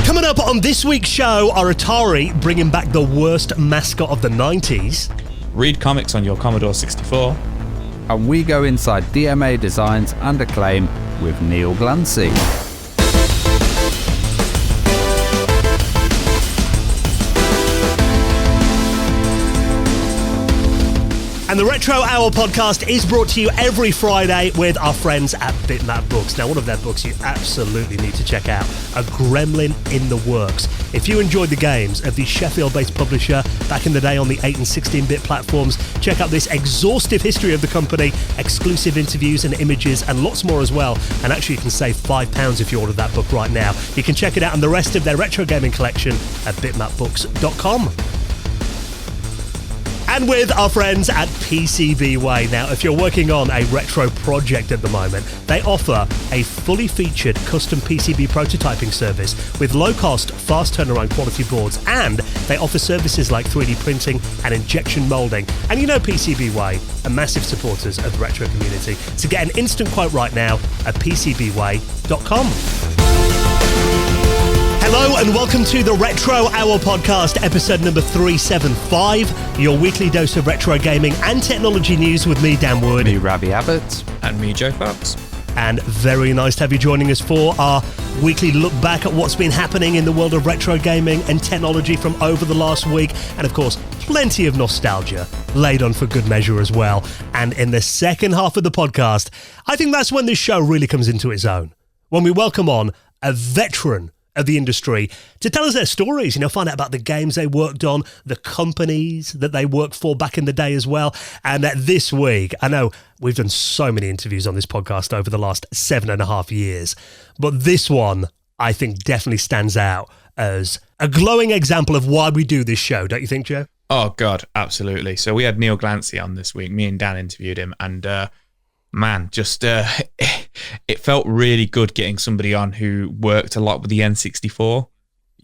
Coming up on this week's show are Atari bringing back the worst mascot of the 90s. Read comics on your Commodore 64. And we go inside DMA Designs and Acclaim with Neill Glancy. And the Retro Hour podcast is brought to you every Friday with our friends at Bitmap Books. Now, one of their books you absolutely need to check out, A Gremlin in the Works. If you enjoyed the games of the Sheffield-based publisher back in the day on the 8 and 16-bit platforms, check out this exhaustive history of the company, exclusive interviews and images, and lots more as well. And actually, you can save £5 if you order that book right now. You can check it out and the rest of their retro gaming collection at bitmapbooks.com. And with our friends at PCBWay. Now, if you're working on a retro project at the moment, they offer a fully featured custom PCB prototyping service with low-cost, fast turnaround quality boards, and they offer services like 3D printing and injection molding. And you know PCBWay are massive supporters of the retro community. So get an instant quote right now at PCBWay.com. Hello and welcome to the Retro Hour podcast, episode number 375, your weekly dose of retro gaming and technology news with me, Dan Wood. Me, Ravi Abbott. And me, Joe Fox. And very nice to have you joining us for our weekly look back at what's been happening in the world of retro gaming and technology from over the last week. And of course, plenty of nostalgia laid on for good measure as well. And in the second half of the podcast, I think that's when this show really comes into its own. When we welcome on a veteran of the industry to tell us their stories, find out about the games they worked on, the companies that they worked for back in the day as well. And this week, I know we've done so many interviews on this podcast over the last 7.5 years, but this one, I think, definitely stands out as a glowing example of why we do this show. Don't you think, Joe? Oh, God, absolutely. So we had Neill Glancy on this week. Me and Dan interviewed him, and man, just it felt really good getting somebody on who worked a lot with the N64.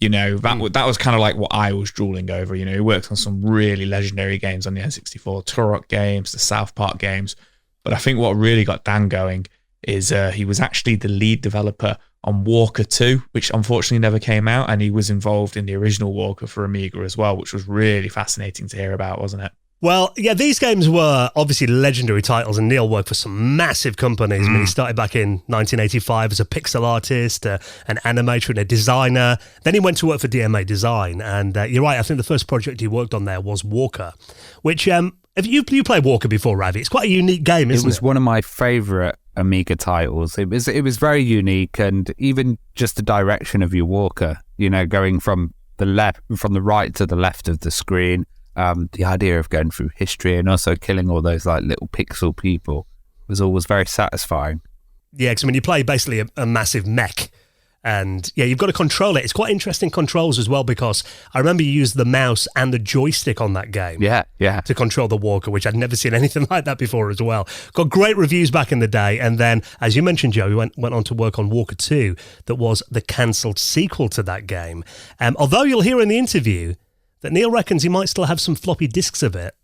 That was kind of like what I was drooling over. He worked on some really legendary games on the N64, Turok games, the South Park games. But I think what really got Dan going is he was actually the lead developer on Walker 2, which unfortunately never came out, and he was involved in the original Walker for Amiga as well, which was really fascinating to hear about, wasn't it? Well, yeah, these games were obviously legendary titles, and Neill worked for some massive companies. I mean, he started back in 1985 as a pixel artist, an animator and a designer. Then he went to work for DMA Design, and you're right, I think the first project he worked on there was Walker, which, have you played Walker before, Ravi? It's quite a unique game, isn't it? It was one of my favourite Amiga titles. It was very unique, and even just the direction of your Walker, going from the right to the left of the screen. The idea of going through history and also killing all those like little pixel people was always very satisfying. Yeah, because you play basically a massive mech, and yeah, you've got to control it. It's quite interesting controls as well, because I remember you used the mouse and the joystick on that game. Yeah. To control the Walker, which I'd never seen anything like that before as well. Got great reviews back in the day, and then, as you mentioned, Joe, we went on to work on Walker 2, that was the cancelled sequel to that game. Although you'll hear in the interview that Neill reckons he might still have some floppy disks of it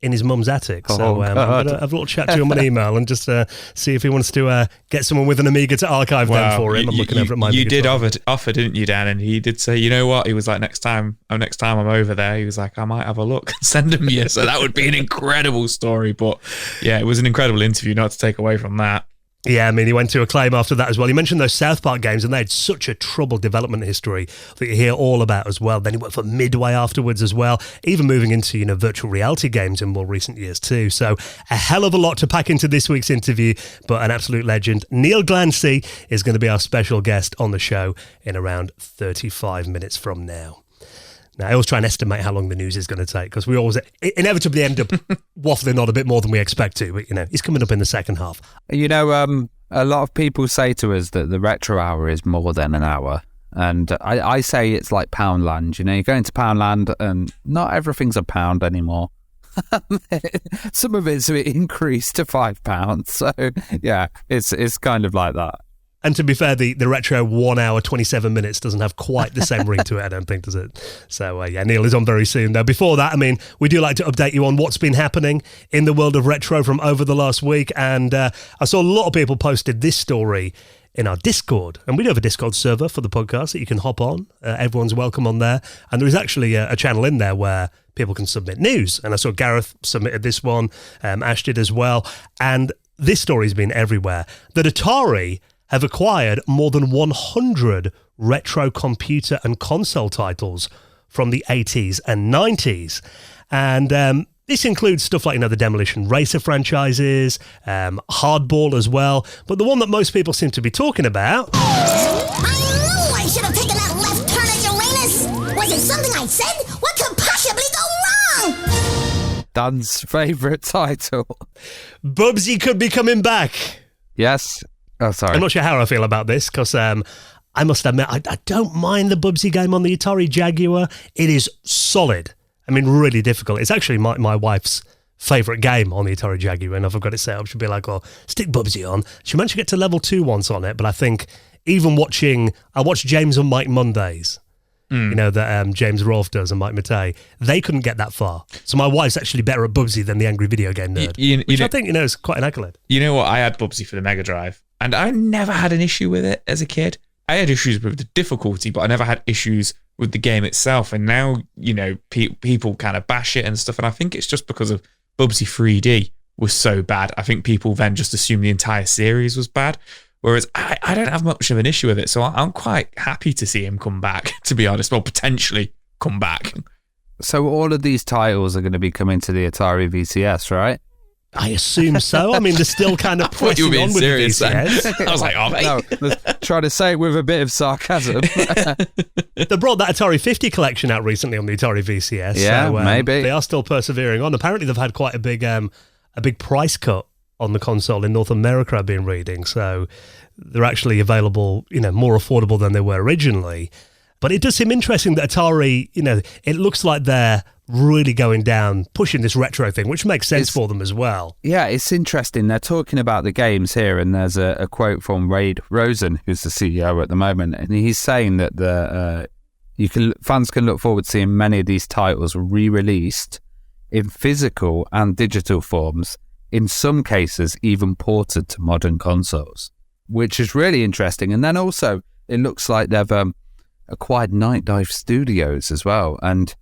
in his mum's attic. So I'm going to have a little chat to him on email and just see if he wants to get someone with an Amiga to archive them for him. I'm looking over at my Amiga. You did offer, didn't you, Dan? And he did say, you know what? He was like, next time I'm over there, he was like, I might have a look and send them you. So that would be an incredible story. But yeah, it was an incredible interview, not to take away from that. Yeah, he went to Acclaim after that as well. You mentioned those South Park games, and they had such a troubled development history that you hear all about as well. Then he worked for Midway afterwards as well, even moving into virtual reality games in more recent years too. So a hell of a lot to pack into this week's interview, but an absolute legend. Neill Glancy is going to be our special guest on the show in around 35 minutes from now. Now, I always try and estimate how long the news is going to take, because we always inevitably end up waffling on a bit more than we expect to. But, he's coming up in the second half. A lot of people say to us that the Retro Hour is more than an hour. And I say it's like Poundland. You go into Poundland and not everything's a pound anymore. Some of it's increased to £5. So, yeah, it's kind of like that. And to be fair, the retro 1 hour, 27 minutes doesn't have quite the same ring to it, I don't think, does it? So, Neill is on very soon. Though before that, we do like to update you on what's been happening in the world of retro from over the last week. And I saw a lot of people posted this story in our Discord. And we do have a Discord server for the podcast that you can hop on. Everyone's welcome on there. And there is actually a channel in there where people can submit news. And I saw Gareth submitted this one. Ash did as well. And this story's been everywhere. That Atari have acquired more than 100 retro computer and console titles from the 80s and 90s. And this includes stuff like, the Demolition Racer franchises, Hardball as well. But the one that most people seem to be talking about... I knew I should have taken that left turn at Uranus! Was it something I said? What could possibly go wrong? Dan's favourite title. Bubsy could be coming back. Yes. Oh, sorry. I'm not sure how I feel about this, because I must admit, I don't mind the Bubsy game on the Atari Jaguar. It is solid. I mean, really difficult. It's actually my wife's favourite game on the Atari Jaguar, and if I've got it set up, she'll be like, oh, stick Bubsy on. She managed to get to level 2 once on it, but I think even I watched James and Mike Mondays, that James Rolfe does and Mike Matei, they couldn't get that far. So my wife's actually better at Bubsy than the Angry Video Game Nerd, which I think, is quite an accolade. You know what? I had Bubsy for the Mega Drive, and I never had an issue with it as a kid. I had issues with the difficulty, but I never had issues with the game itself. And now, people kind of bash it and stuff. And I think it's just because of Bubsy 3D was so bad. I think people then just assumed the entire series was bad. Whereas I don't have much of an issue with it. So I'm quite happy to see him come back, to be honest. Well, potentially come back. So all of these titles are going to be coming to the Atari VCS, right? I assume so. I mean, they're still kind of pressing on with the VCS. I was like, oh, mate. No, try to say it with a bit of sarcasm. They brought that Atari 50 collection out recently on the Atari VCS. Yeah, so, maybe. They are still persevering on. Apparently, they've had quite a big price cut on the console in North America, I've been reading. So they're actually available, more affordable than they were originally. But it does seem interesting that Atari, it looks like they're really going down, pushing this retro thing, which makes sense for them as well. Yeah, it's interesting. They're talking about the games here, and there's a quote from Wade Rosen, who's the CEO at the moment, and he's saying that fans can look forward to seeing many of these titles re-released in physical and digital forms, in some cases even ported to modern consoles, which is really interesting. And then also, it looks like they've acquired Night Dive Studios as well, and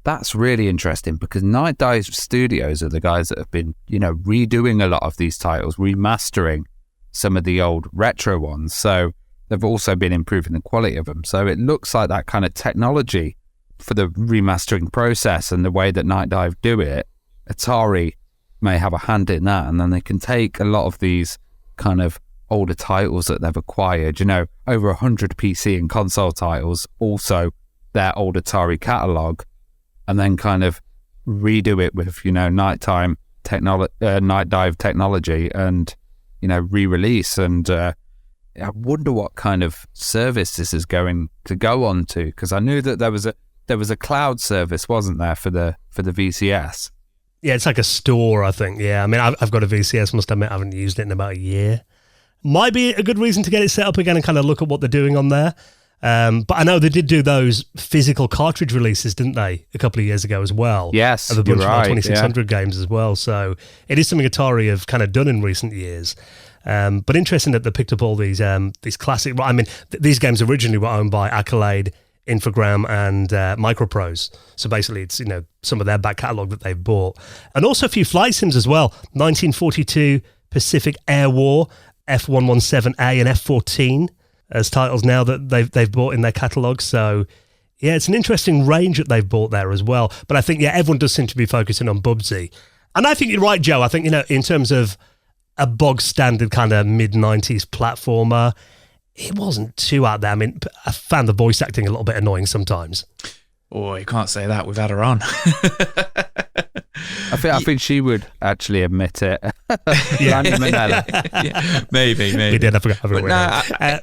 that's really interesting because Night Dive Studios are the guys that have been, redoing a lot of these titles, remastering some of the old retro ones. So they've also been improving the quality of them. So it looks like that kind of technology for the remastering process and the way that Night Dive do it, Atari may have a hand in that, and then they can take a lot of these kind of older titles that they've acquired, over 100 PC and console titles, also their old Atari catalogue, and then kind of redo it with, Night Dive technology and, re-release. And I wonder what kind of service this is going to go on to, because I knew that there was a cloud service, wasn't there, for the VCS? Yeah, it's like a store, I think. Yeah, I mean, I've got a VCS, must admit I haven't used it in about a year. Might be a good reason to get it set up again and kind of look at what they're doing on there. But I know they did do those physical cartridge releases, didn't they, a couple of years ago as well? Yes, of a bunch of right, 2600 games as well. So it is something Atari have kind of done in recent years. But interesting that they picked up all these classic. I mean, these games originally were owned by Acclaim, Infogram, and Microprose. So basically, it's some of their back catalogue that they've bought, and also a few flight sims as well. 1942 Pacific Air War, F117A, and F14. As titles now that they've bought in their catalogue. So, yeah, it's an interesting range that they've bought there as well. But I think, everyone does seem to be focusing on Bubsy. And I think you're right, Joe. I think, in terms of a bog standard kind of mid-90s platformer, it wasn't too out there. I mean, I found the voice acting a little bit annoying sometimes. Oh, you can't say that. We've had her on. I think she would actually admit it. Yeah. Yeah, maybe. We did. I forgot.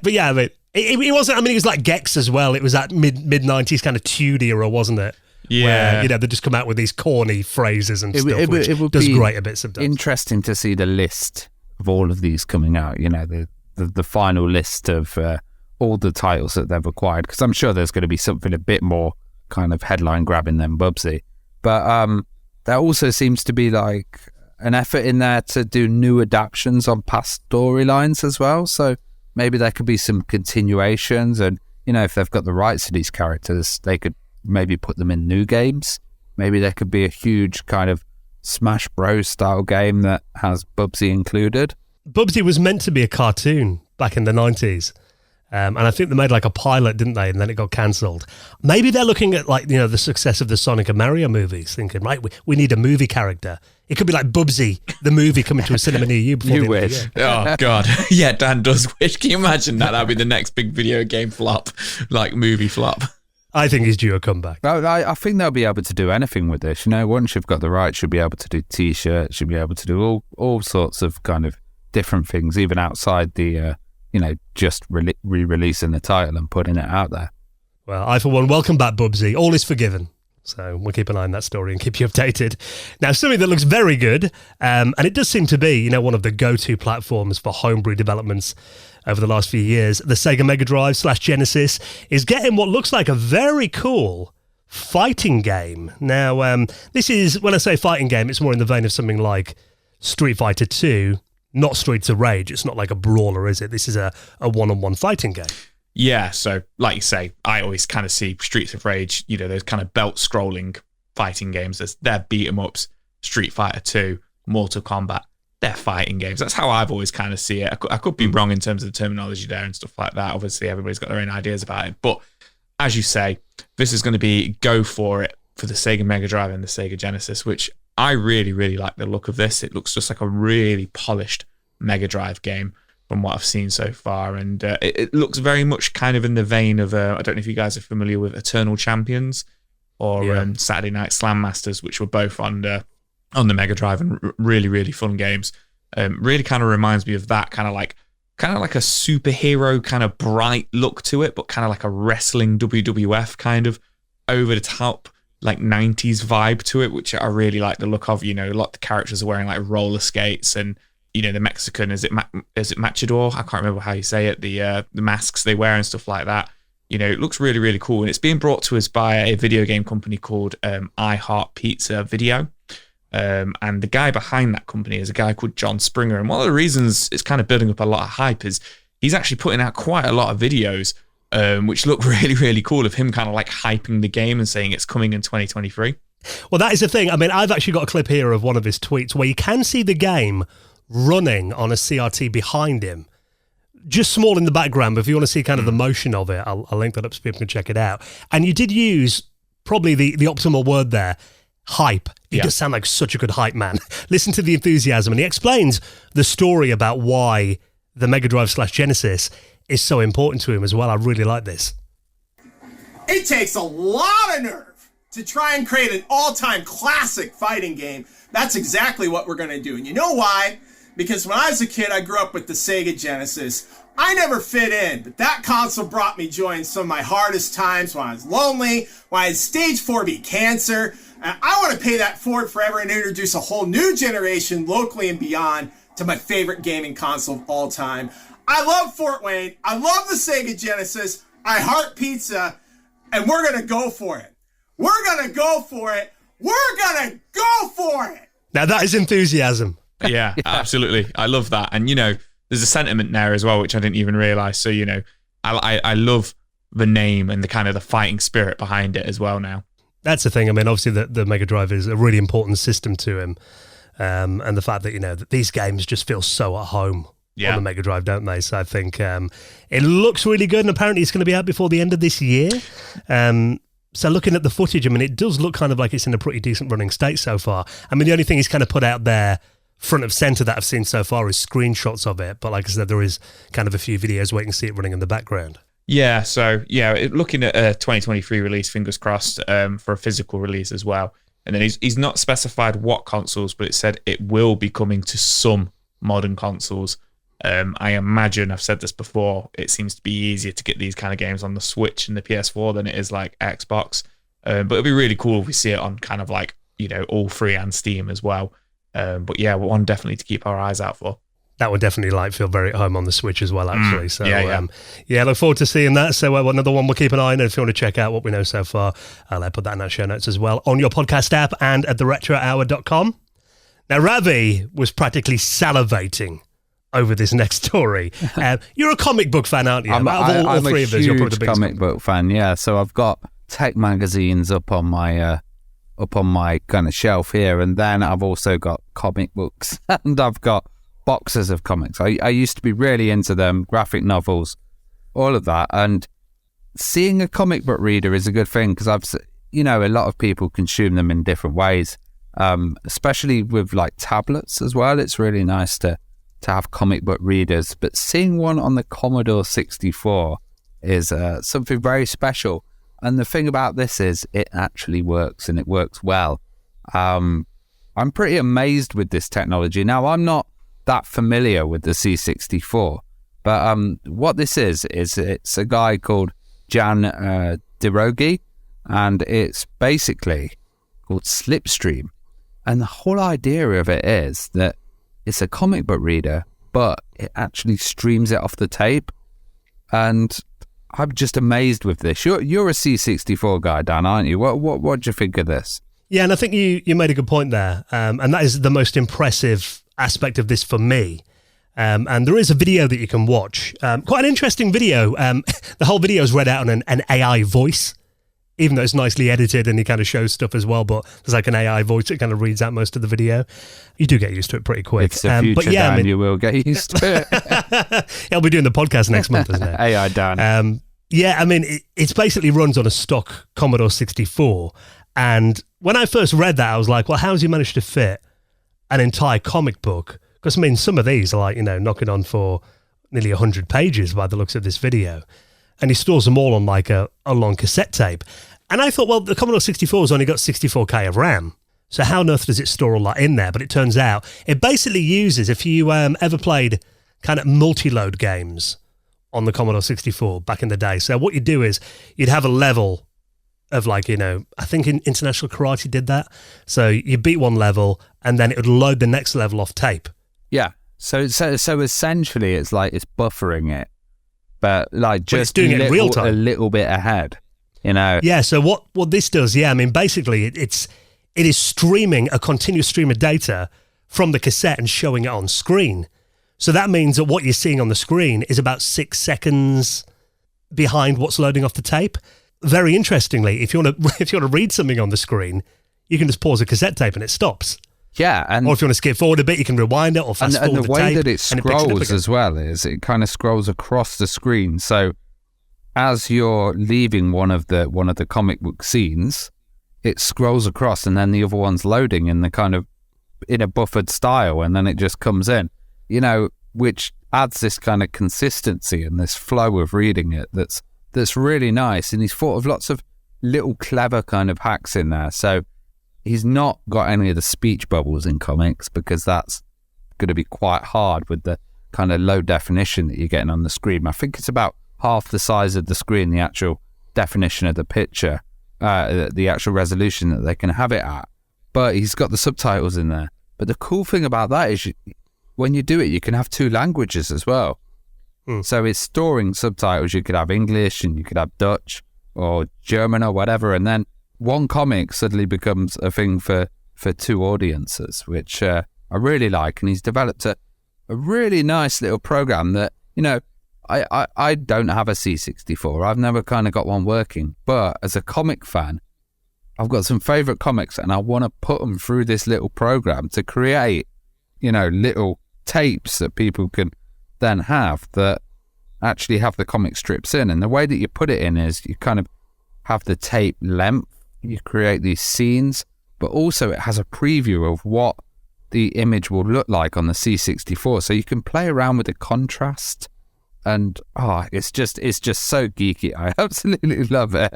But yeah, I mean, it wasn't. I mean, it was like Gex as well. It was that mid 90s kind of Tude era, wasn't it? Yeah. Where, they just come out with these corny phrases and stuff, which it would does be great a bit sometimes. Interesting to see the list of all of these coming out. The final list of all the titles that they've acquired, because I'm sure there's going to be something a bit more kind of headline grabbing than Bubsy. But there also seems to be like an effort in there to do new adaptations on past storylines as well. So maybe there could be some continuations, and if they've got the rights to these characters, they could maybe put them in new games. Maybe there could be a huge kind of Smash Bros style game that has Bubsy included. Bubsy was meant to be a cartoon back in the 90s. And I think they made like a pilot, didn't they? And then it got cancelled. Maybe they're looking at the success of the Sonic and Mario movies, thinking, right, we need a movie character. It could be like Bubsy, the movie coming to a cinema near you. Before You wish. Oh, God. Yeah, Dan does wish. Can you imagine that? That'd be the next big video game flop, like movie flop. I think he's due a comeback. I think they'll be able to do anything with this. Once you've got the rights, you'll be able to do T-shirts, you'll be able to do all sorts of kind of different things, even outside the... just re-releasing the title and putting it out there. Well, I, for one, welcome back, Bubsy. All is forgiven. So we'll keep an eye on that story and keep you updated. Now, something that looks very good, and it does seem to be, one of the go-to platforms for homebrew developments over the last few years, the Sega Mega Drive / Genesis is getting what looks like a very cool fighting game. Now, this is, when I say fighting game, it's more in the vein of something like Street Fighter 2, not Streets of Rage. It's not like a brawler, is it? This is a one-on-one fighting game. Yeah, so like you say, I always kind of see Streets of Rage, those kind of belt-scrolling fighting games. They're beat-em-ups, Street Fighter 2, Mortal Kombat. They're fighting games. That's how I've always kind of see it. I could be wrong in terms of the terminology there and stuff like that. Obviously, everybody's got their own ideas about it. But as you say, this is going to be go for it for the Sega Mega Drive and the Sega Genesis, which I really, really like the look of this. It looks just like a really polished Mega Drive game from what I've seen so far. And it looks very much kind of in the vein of, I don't know if you guys are familiar with Eternal Champions or Saturday Night Slam Masters, which were both on the Mega Drive and really, really fun games. Really kind of reminds me of that kind of like a superhero kind of bright look to it, but kind of like a wrestling WWF kind of over the top, like 90s vibe to it, which I really like the look of. A lot of the characters are wearing like roller skates, and the Mexican, is it Machador? I can't remember how you say it. The masks they wear and stuff like that. It looks really, really cool, and it's being brought to us by a video game company called I Heart Pizza Video. And the guy behind that company is a guy called John Springer. And one of the reasons it's kind of building up a lot of hype is he's actually putting out quite a lot of videos, which look really, really cool, of him kind of like hyping the game and saying it's coming in 2023. Well, that is the thing. I mean, I've actually got a clip here of one of his tweets where you can see the game running on a CRT behind him. Just small in the background, but if you want to see kind of the motion of it, I'll link that up so people can check it out. And you did use probably the optimal word there, hype. He does sound like such a good hype man. Listen to the enthusiasm, and he explains the story about why the Mega Drive / Genesis is so important to him as well. I really like this. It takes a lot of nerve to try and create an all-time classic fighting game. That's exactly what we're going to do. And you know why? Because when I was a kid, I grew up with the Sega Genesis. I never fit in, but that console brought me joy in some of my hardest times, when I was lonely, when I had stage 4B cancer. And I want to pay that forward forever and introduce a whole new generation, locally and beyond, to my favorite gaming console of all time. I love Fort Wayne. I love the Sega Genesis. I heart pizza. And we're going to go for it. We're going to go for it. We're going to go for it. Now that is enthusiasm. Yeah, absolutely. I love that. And, there's a sentiment there as well, which I didn't even realize. So, I love the name and the kind of the fighting spirit behind it as well now. That's the thing. I mean, obviously the Mega Drive is a really important system to him. And the fact that, that these games just feel so at home on the Mega Drive, don't they? So I think it looks really good, and apparently it's going to be out before the end of this year. So looking at the footage, I mean, it does look kind of like it's in a pretty decent running state so far. I mean, the only thing he's kind of put out there front of center that I've seen so far is screenshots of it. But like I said, there is kind of a few videos where you can see it running in the background. Yeah, so looking at a 2023 release, fingers crossed, for a physical release as well. And then he's not specified what consoles, but it said it will be coming to some modern consoles. I imagine, I've said this before, it seems to be easier to get these kind of games on the Switch and the PS4 than it is like Xbox. But it'd be really cool if we see it on kind of like, all free and Steam as well. But yeah, one definitely to keep our eyes out for. That would definitely feel very at home on the Switch as well, actually. So yeah, look forward to seeing that. So another one we'll keep an eye on. And if you want to check out what we know so far, I'll put that in our show notes as well on your podcast app and at theretrohour.com. Now, Ravi was practically salivating over this next story. You're a comic book fan, aren't you? I'm all three of us, you're probably the biggest comic book fan. Yeah, so I've got tech magazines up on my kind of shelf here, and then I've also got comic books, and I've got boxes of comics. I used to be really into them, graphic novels, all of that, and seeing a comic book reader is a good thing because a lot of people consume them in different ways, especially with like tablets as well. It's really nice to have comic book readers, but seeing one on the Commodore 64 is something very special. And the thing about this is it actually works, and it works well. I'm pretty amazed with this technology. Now, I'm not that familiar with the C64, but what this is it's a guy called Jan Dirogi, and it's basically called Slipstream. And the whole idea of it is that it's a comic book reader, but it actually streams it off the tape. And I'm just amazed with this. You're a C64 guy, Dan, aren't you? What do you think of this? Yeah, and I think you made a good point there. And that is the most impressive aspect of this for me. And there is a video that you can watch. Quite an interesting video. The whole video is read out on an AI voice, even though it's nicely edited and he kind of shows stuff as well, but there's like an AI voice that kind of reads out most of the video. You do get used to it pretty quick. It's the future, but yeah, Dan, you will get used to it. I'll be doing the podcast next month, isn't it? AI Dan. Yeah, I mean, it basically runs on a stock Commodore 64. And when I first read that, I was like, well, how has he managed to fit an entire comic book? Because, I mean, some of these are like, knocking on for nearly 100 pages by the looks of this video. And he stores them all on like a long cassette tape. And I thought, well, the Commodore 64's only got 64K of RAM. So how on earth does it store all that in there? But it turns out it basically uses, if you ever played kind of multi-load games on the Commodore 64 back in the day. So what you do is you'd have a level of like, I think in International Karate did that. So you beat one level and then it would load the next level off tape. Yeah. So essentially it's like it's buffering it, but like just doing it in real time. A little bit ahead, Yeah, so what this does, I mean, basically it is streaming a continuous stream of data from the cassette and showing it on screen. So that means that what you're seeing on the screen is about 6 seconds behind what's loading off the tape. Very interestingly, if you want to read something on the screen, you can just pause a cassette tape and it stops. Yeah, or if you want to skip forward a bit, you can rewind it or fast forward the tape. And the way that it scrolls as well is it kind of scrolls across the screen. So as you're leaving one of the comic book scenes, it scrolls across, and then the other one's loading in a buffered style, and then it just comes in. Which adds this kind of consistency and this flow of reading it that's really nice. And he's thought of lots of little clever kind of hacks in there. So he's not got any of the speech bubbles in comics because that's going to be quite hard with the kind of low definition that you're getting on the screen. I think it's about half the size of the screen, the actual definition of the picture, the actual resolution that they can have it at. But he's got the subtitles in there. But the cool thing about that is when you do it, you can have 2 languages as well. So it's storing subtitles. You could have English and you could have Dutch or German or whatever. And then one comic suddenly becomes a thing for 2 audiences, which I really like. And he's developed a really nice little program that, I don't have a C64. I've never kind of got one working. But as a comic fan, I've got some favorite comics and I want to put them through this little program to create, little tapes that people can then have that actually have the comic strips in. And the way that you put it in is you kind of have the tape length, you create these scenes, but also it has a preview of what the image will look like on the C64. So you can play around with the contrast, and it's just so geeky. I absolutely love it.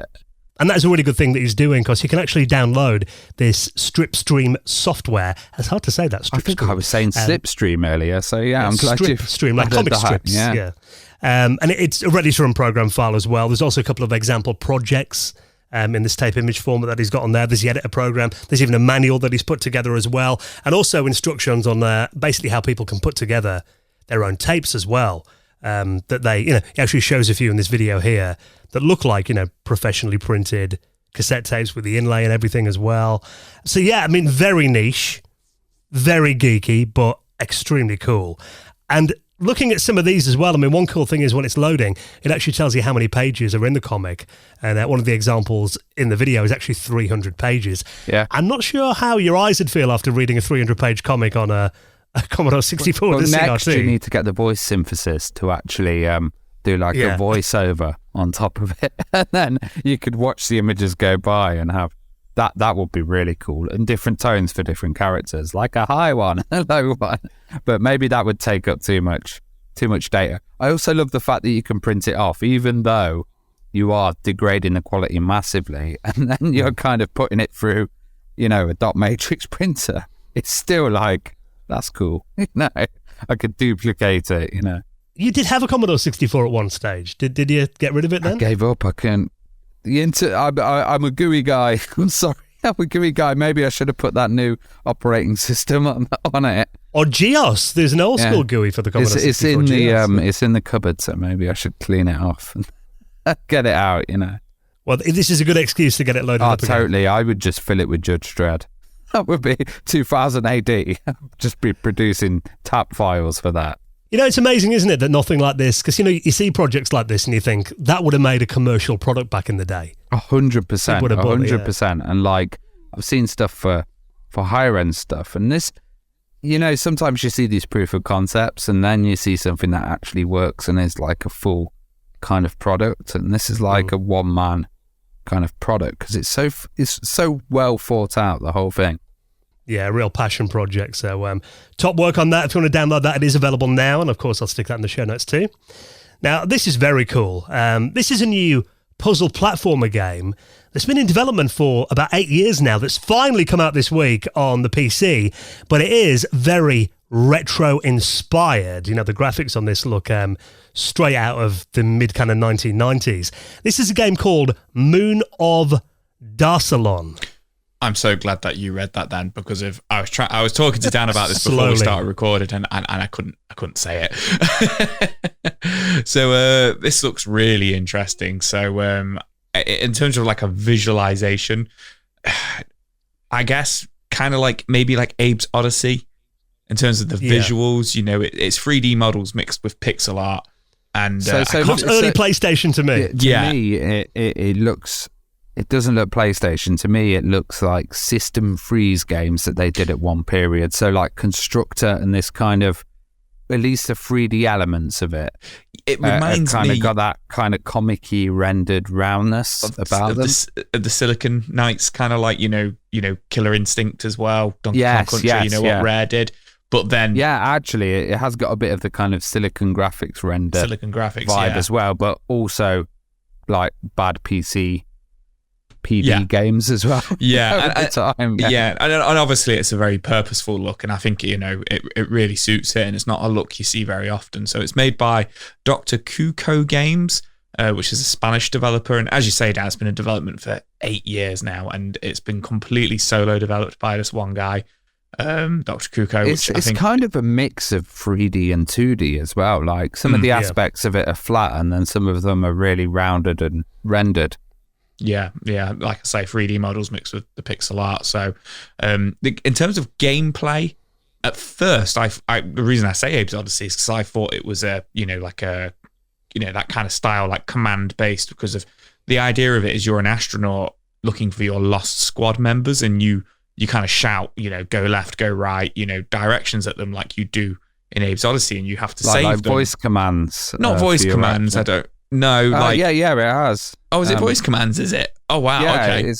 And that's a really good thing that he's doing, because you can actually download this Stripstream software. It's hard to say that. I think I was saying Slipstream earlier, so yeah, I'm glad you've Stripstream, like comic strips. Yeah. And it's a ready-to-run program file as well. There's also a couple of example projects in this tape image format that he's got on there. There's the editor program. There's even a manual that he's put together as well, and also instructions on basically how people can put together their own tapes as well. That they, he actually shows a few in this video here that look like, professionally printed cassette tapes with the inlay and everything as well. So yeah, I mean, very niche, very geeky, but extremely cool. And looking at some of these as well, I mean, one cool thing is when it's loading, it actually tells you how many pages are in the comic. And one of the examples in the video is actually 300 pages. Yeah. I'm not sure how your eyes would feel after reading a 300-page comic on a Commodore 64 Well, with a next CRT. you need to get the voice synthesis to actually do like a voiceover on top of it. And then you could watch the images go by and have that would be really cool. And different tones for different characters, like a high one, a low one. But maybe that would take up too much data. I also love the fact that you can print it off, even though you are degrading the quality massively, and then you're kind of putting it through, a dot matrix printer. It's still like, that's cool. I could duplicate it, You did have a Commodore 64 at one stage. Did you get rid of it then? I gave up. I couldn't. I'm a GUI guy. I'm sorry. I'm a GUI guy. Maybe I should have put that new operating system on it. Or GEOS. There's an old school GUI for the Commodore 64. It's in GEOS. it's in the cupboard, so maybe I should clean it off and get it out. Well, this is a good excuse to get it loaded up again. Totally. I would just fill it with Judge Dredd. That would be 2000 AD. Just be producing tap files for that. It's amazing, isn't it, that nothing like this, because, you see projects like this and you think that would have made a commercial product back in the day. 100%. 100%. And I've seen stuff for higher end stuff. And this, sometimes you see these proof of concepts and then you see something that actually works and is like a full kind of product. And this is like a one man kind of product because it's so well thought out, the whole thing. Yeah, a real passion project. So top work on that. If you want to download that, it is available now. And of course, I'll stick that in the show notes too. Now, this is very cool. This is a new puzzle platformer game that's been in development for about 8 years now that's finally come out this week on the PC. But it is very retro inspired. The graphics on this look straight out of the mid kind of 1990s. This is a game called Moon of Darsalon. I'm so glad that you read that, Dan, because I was talking to Dan about this before we started recording, and I couldn't say it. So this looks really interesting. So in terms of like a visualization, I guess kind of like maybe like Abe's Odyssey in terms of the visuals. It's 3D models mixed with pixel art, and looks early PlayStation to me. To me, it looks. It doesn't look PlayStation. To me, it looks like System Freeze games that they did at one period. So like Constructor and this kind of, at least the 3D elements of it. It reminds me... me... got that kind of comic-y rendered roundness about them. The Silicon Knights, kind of like, Killer Instinct as well. Donkey Kong Country, what Rare did. But then... Yeah, actually, it has got a bit of the kind of Silicon Graphics render vibe as well, but also like bad PC... PD games as well. Yeah, at the time. Yeah, and obviously it's a very purposeful look, and I think it really suits it, and it's not a look you see very often. So it's made by Dr. Cuco Games, which is a Spanish developer, and as you say, Dan, it's been in development for 8 years now, and it's been completely solo developed by this one guy, Dr. Cuco. It's kind of a mix of 3D and 2D as well. Like some of the aspects of it are flat, and then some of them are really rounded and rendered. Yeah. Like I say, 3D models mixed with the pixel art. So, in terms of gameplay, at first, the reason I say Abe's Odyssey is because I thought it was that kind of style, like command based, because of the idea of it is you're an astronaut looking for your lost squad members, and you kind of shout, go left, go right, directions at them like you do in Abe's Odyssey, and you have to save them. Voice commands. Not voice commands. I don't. No, yeah, it has. Oh, is it voice commands? Is it? Oh, wow. Yeah, okay.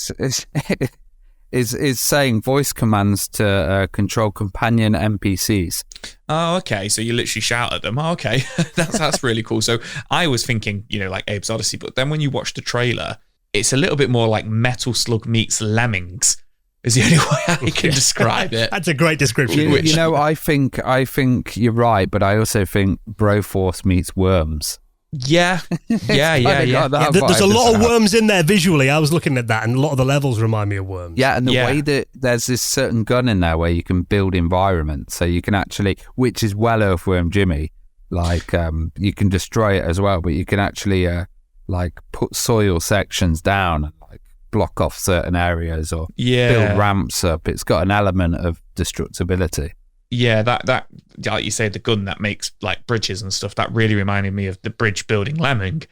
It's saying voice commands to control companion NPCs. Oh, okay. So you literally shout at them. Oh, okay, that's really cool. So I was thinking, like Abe's Odyssey, but then when you watch the trailer, it's a little bit more like Metal Slug meets Lemmings. Is the only way I can describe it. That's a great description. I think you're right, but I also think Broforce meets Worms. Yeah. There's a lot of worms in there visually. I was looking at that, and a lot of the levels remind me of worms. Yeah, and the way that there's this certain gun in there where you can build environments, so you can actually, which is well Earthworm Jimmy, like you can destroy it as well, but you can actually like put soil sections down and like block off certain areas or build ramps up. It's got an element of destructibility. Yeah, that like you say, the gun that makes like bridges and stuff, that really reminded me of the bridge building Lemming.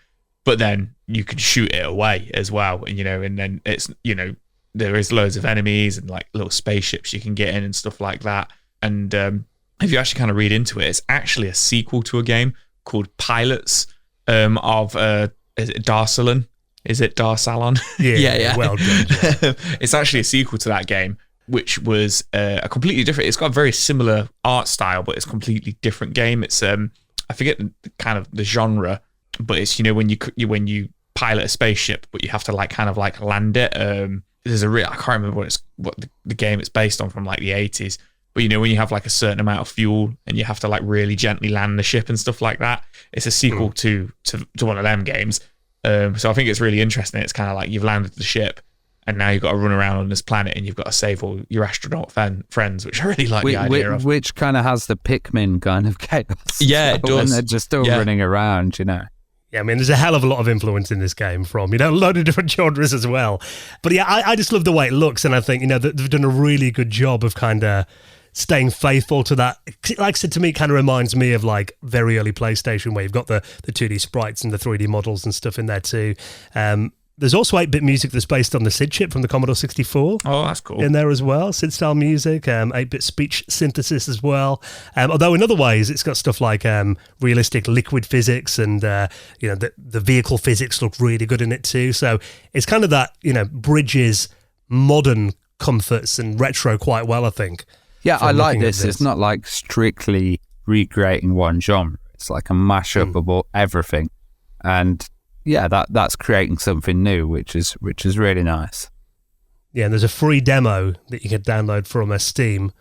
But then you can shoot it away as well, and and then it's there is loads of enemies and like little spaceships you can get in and stuff like that. And if you actually kind of read into it, it's actually a sequel to a game called Pilots of is it Darsalon? Is it Darsalon? Yeah. Well done. Yeah. It's actually a sequel to that game, which was a completely different. It's got a very similar art style, but it's a completely different game. It's I forget kind of the genre, but it's when you pilot a spaceship, but you have to like kind of like land it. There's I can't remember what the game it's based on from like the 80s. But when you have like a certain amount of fuel and you have to like really gently land the ship and stuff like that, it's a sequel to one of them games. So I think it's really interesting. It's kind of like you've landed the ship and now you've got to run around on this planet and you've got to save all your astronaut friends, which I really like the idea of. Which kind of has the Pikmin kind of chaos. Yeah, it does. When they're just still running around, Yeah, I mean, there's a hell of a lot of influence in this game from, a load of different genres as well. But yeah, I just love the way it looks, and I think, they've done a really good job of kind of staying faithful to that. Like I said, to me, it kind of reminds me of like very early PlayStation where you've got the 2D sprites and the 3D models and stuff in there too. There's also 8-bit music that's based on the SID chip from the Commodore 64. Oh, that's cool. In there as well, SID-style music, 8-bit speech synthesis as well. Although in other ways, it's got stuff like realistic liquid physics and, the vehicle physics look really good in it too. So it's kind of that, bridges modern comforts and retro quite well, I think. Yeah, I like this. It's not like strictly recreating one genre. It's like a mashup of everything. And yeah, that's creating something new, which is really nice. Yeah, and there's a free demo that you can download from Steam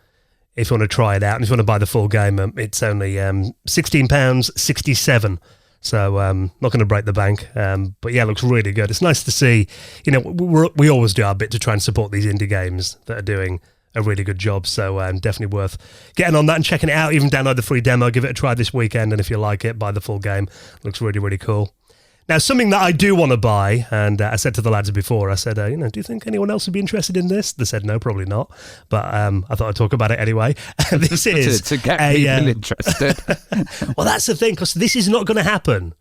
if you want to try it out. And if you want to buy the full game, it's only £16.67. So not going to break the bank. But yeah, it looks really good. It's nice to see, we always do our bit to try and support these indie games that are doing a really good job. So definitely worth getting on that and checking it out. Even download the free demo, give it a try this weekend. And if you like it, buy the full game. It looks really, really cool. Now, something that I do want to buy, and I said to the lads before, I said, do you think anyone else would be interested in this? They said, no, probably not. But I thought I'd talk about it anyway. This is to get people interested. Well, that's the thing, because this is not going to happen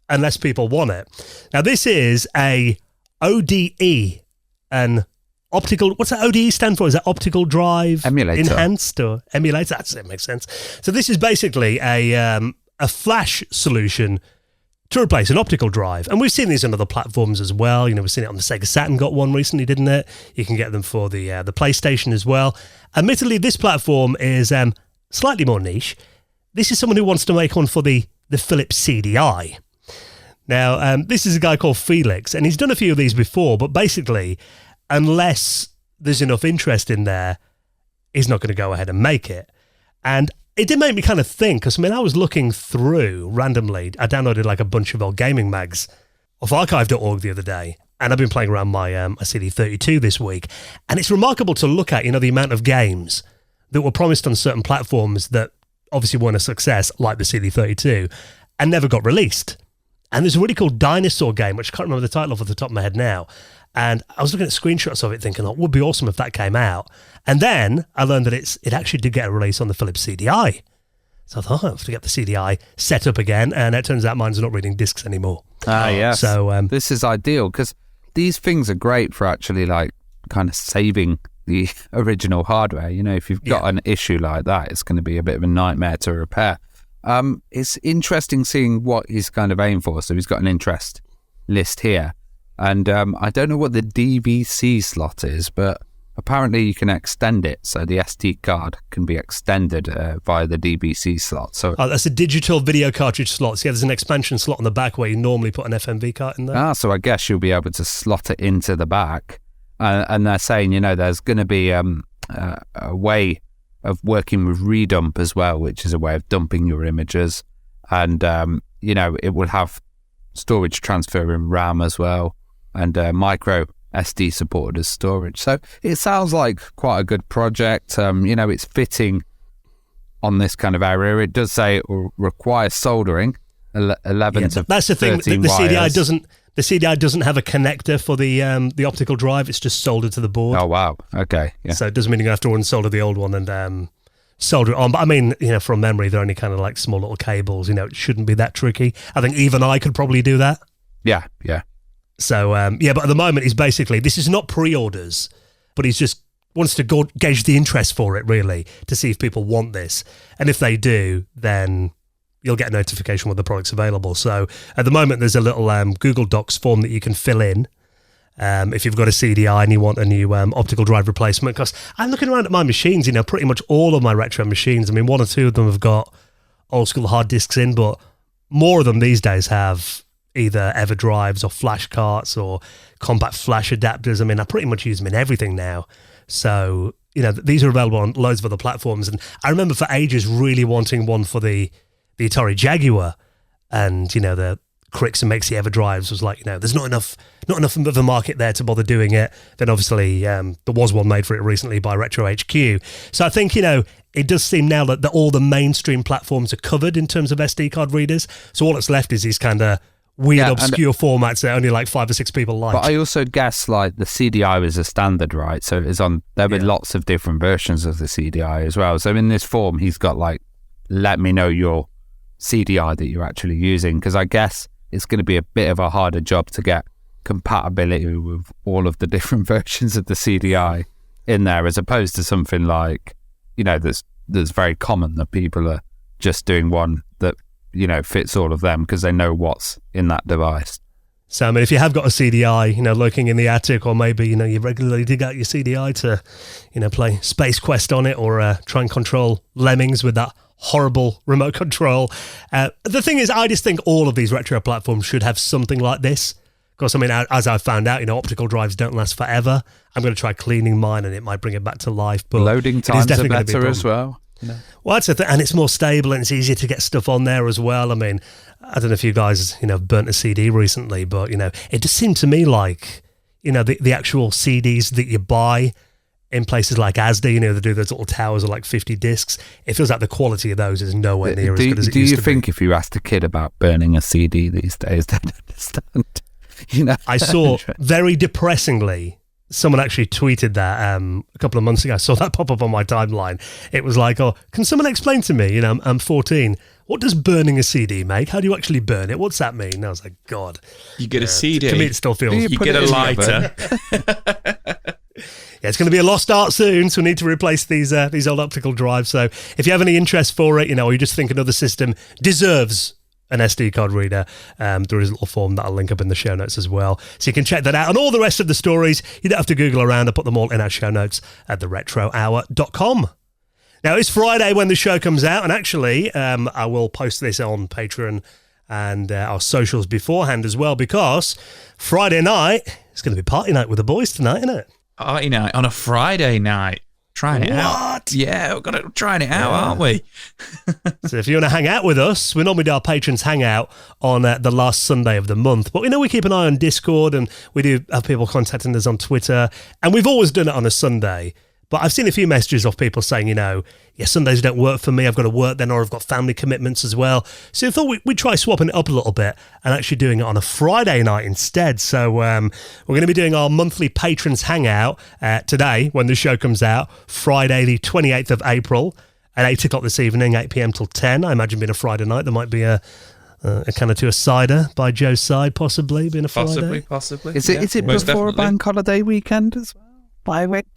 unless people want it. Now, this is a ODE, an optical, what's that ODE stand for? Is that optical drive emulator, enhanced or emulator? That makes sense. So this is basically a flash solution to replace an optical drive. And we've seen these on other platforms as well. We've seen it on the Sega Saturn, got one recently, didn't it? You can get them for the PlayStation as well. Admittedly, this platform is slightly more niche. This is someone who wants to make one for the Philips CDI. Now, this is a guy called Felix, and he's done a few of these before, but basically, unless there's enough interest in there, he's not going to go ahead and make it. And it did make me kind of think, because I was looking through randomly. I downloaded like a bunch of old gaming mags off archive.org the other day, and I've been playing around my CD32 this week. And it's remarkable to look at, the amount of games that were promised on certain platforms that obviously weren't a success, like the CD32, and never got released. And there's a really cool dinosaur game, which I can't remember the title off the top of my head now. And I was looking at screenshots of it thinking, it would be awesome if that came out. And then I learned that it actually did get a release on the Philips CDI. So I thought, I have to get the CDI set up again. And it turns out mine's not reading discs anymore. Yes. So this is ideal, because these things are great for actually like kind of saving the original hardware. If you've got an issue like that, it's going to be a bit of a nightmare to repair. It's interesting seeing what he's kind of aimed for. So he's got an interest list here. And I don't know what the DVC slot is, but apparently you can extend it. So the SD card can be extended via the DVC slot. So that's a digital video cartridge slot. So there's an expansion slot on the back where you normally put an FMV card in there. So I guess you'll be able to slot it into the back. And they're saying, there's going to be a way of working with redump as well, which is a way of dumping your images. And, it will have storage transfer in RAM as well, and micro SD supported as storage. So it sounds like quite a good project. It's fitting on this kind of area. It does say it will require soldering 11 to that's the thing. 13 the wires. CDI doesn't have a connector for the optical drive. It's just soldered to the board. Oh wow. Okay. Yeah. So it doesn't mean you're going to have to unsolder the old one and solder it on. But I mean, from memory, they're only kind of like small little cables. It shouldn't be that tricky. I think even I could probably do that. Yeah. So, but at the moment, this is not pre-orders, but he's just wants to gauge the interest for it, really, to see if people want this. And if they do, then you'll get a notification when the product's available. So at the moment, there's a little Google Docs form that you can fill in if you've got a CDI and you want a new optical drive replacement. Because I'm looking around at my machines, pretty much all of my retro machines. I mean, one or two of them have got old school hard disks in, but more of them these days have either EverDrives or flash carts or compact flash adapters. I mean, I pretty much use them in everything now. So, these are available on loads of other platforms. And I remember for ages really wanting one for the Atari Jaguar, and, the Crix and Mexi EverDrives was like, there's not enough of a market there to bother doing it. Then obviously there was one made for it recently by Retro HQ. So I think, it does seem now that all the mainstream platforms are covered in terms of SD card readers. So all that's left is these kind of weird, obscure formats that only like 5 or 6 people like. But I also guess like the CDI was a standard, right? So there were lots of different versions of the CDI as well. So in this form, he's got like, let me know your CDI that you're actually using, because I guess it's going to be a bit of a harder job to get compatibility with all of the different versions of the CDI in there, as opposed to something like, that's very common that people are just doing one that fits all of them because they know what's in that device. So, I mean, if you have got a CDI, lurking in the attic, or maybe, you regularly dig out your CDI to, play Space Quest on it, or try and control Lemmings with that horrible remote control. The thing is, I just think all of these retro platforms should have something like this. Because, I mean, as I've found out, optical drives don't last forever. I'm going to try cleaning mine and it might bring it back to life. But loading times are better as well. Well, that's the thing, and it's more stable and it's easier to get stuff on there as well. I mean, I don't know if you guys, have burnt a CD recently, but, it just seemed to me like, the actual CDs that you buy in places like Asda, they do those little towers of like 50 discs. It feels like the quality of those is nowhere near as good as it used to be. Do you think if you asked a kid about burning a CD these days, they'd understand? I saw very depressingly, someone actually tweeted that a couple of months ago. I saw that pop up on my timeline. It was like, oh, can someone explain to me, I'm 14. What does burning a CD make? How do you actually burn it? What's that mean? And I was like, God. You get a CD. To me, it still feels... You get a lighter. Yeah, it's going to be a lost art soon, so we need to replace these old optical drives. So if you have any interest for it, or you just think another system deserves an SD card reader, there is a little form that I'll link up in the show notes as well. So you can check that out. And all the rest of the stories, you don't have to Google around. I put them all in our show notes at theretrohour.com. Now, it's Friday when the show comes out, and actually, I will post this on Patreon and our socials beforehand as well, because Friday night, it's going to be party night with the boys tonight, isn't it? Party night on a Friday night. Trying it out. Yeah, we're trying it out, aren't we? So if you want to hang out with us, we normally do our patrons hangout on the last Sunday of the month. But we keep an eye on Discord, and we do have people contacting us on Twitter. And we've always done it on a Sunday. But I've seen a few messages of people saying, Sundays don't work for me. I've got to work then, or I've got family commitments as well. So I thought we'd try swapping it up a little bit and actually doing it on a Friday night instead. So we're going to be doing our monthly patrons hangout today when the show comes out, Friday the 28th of April at 8 o'clock this evening, 8 p.m. till 10. I imagine being a Friday night, there might be a kind of to a cider by Joe's side, possibly being a Friday. Possibly. Is it before a bank holiday weekend as well? By week?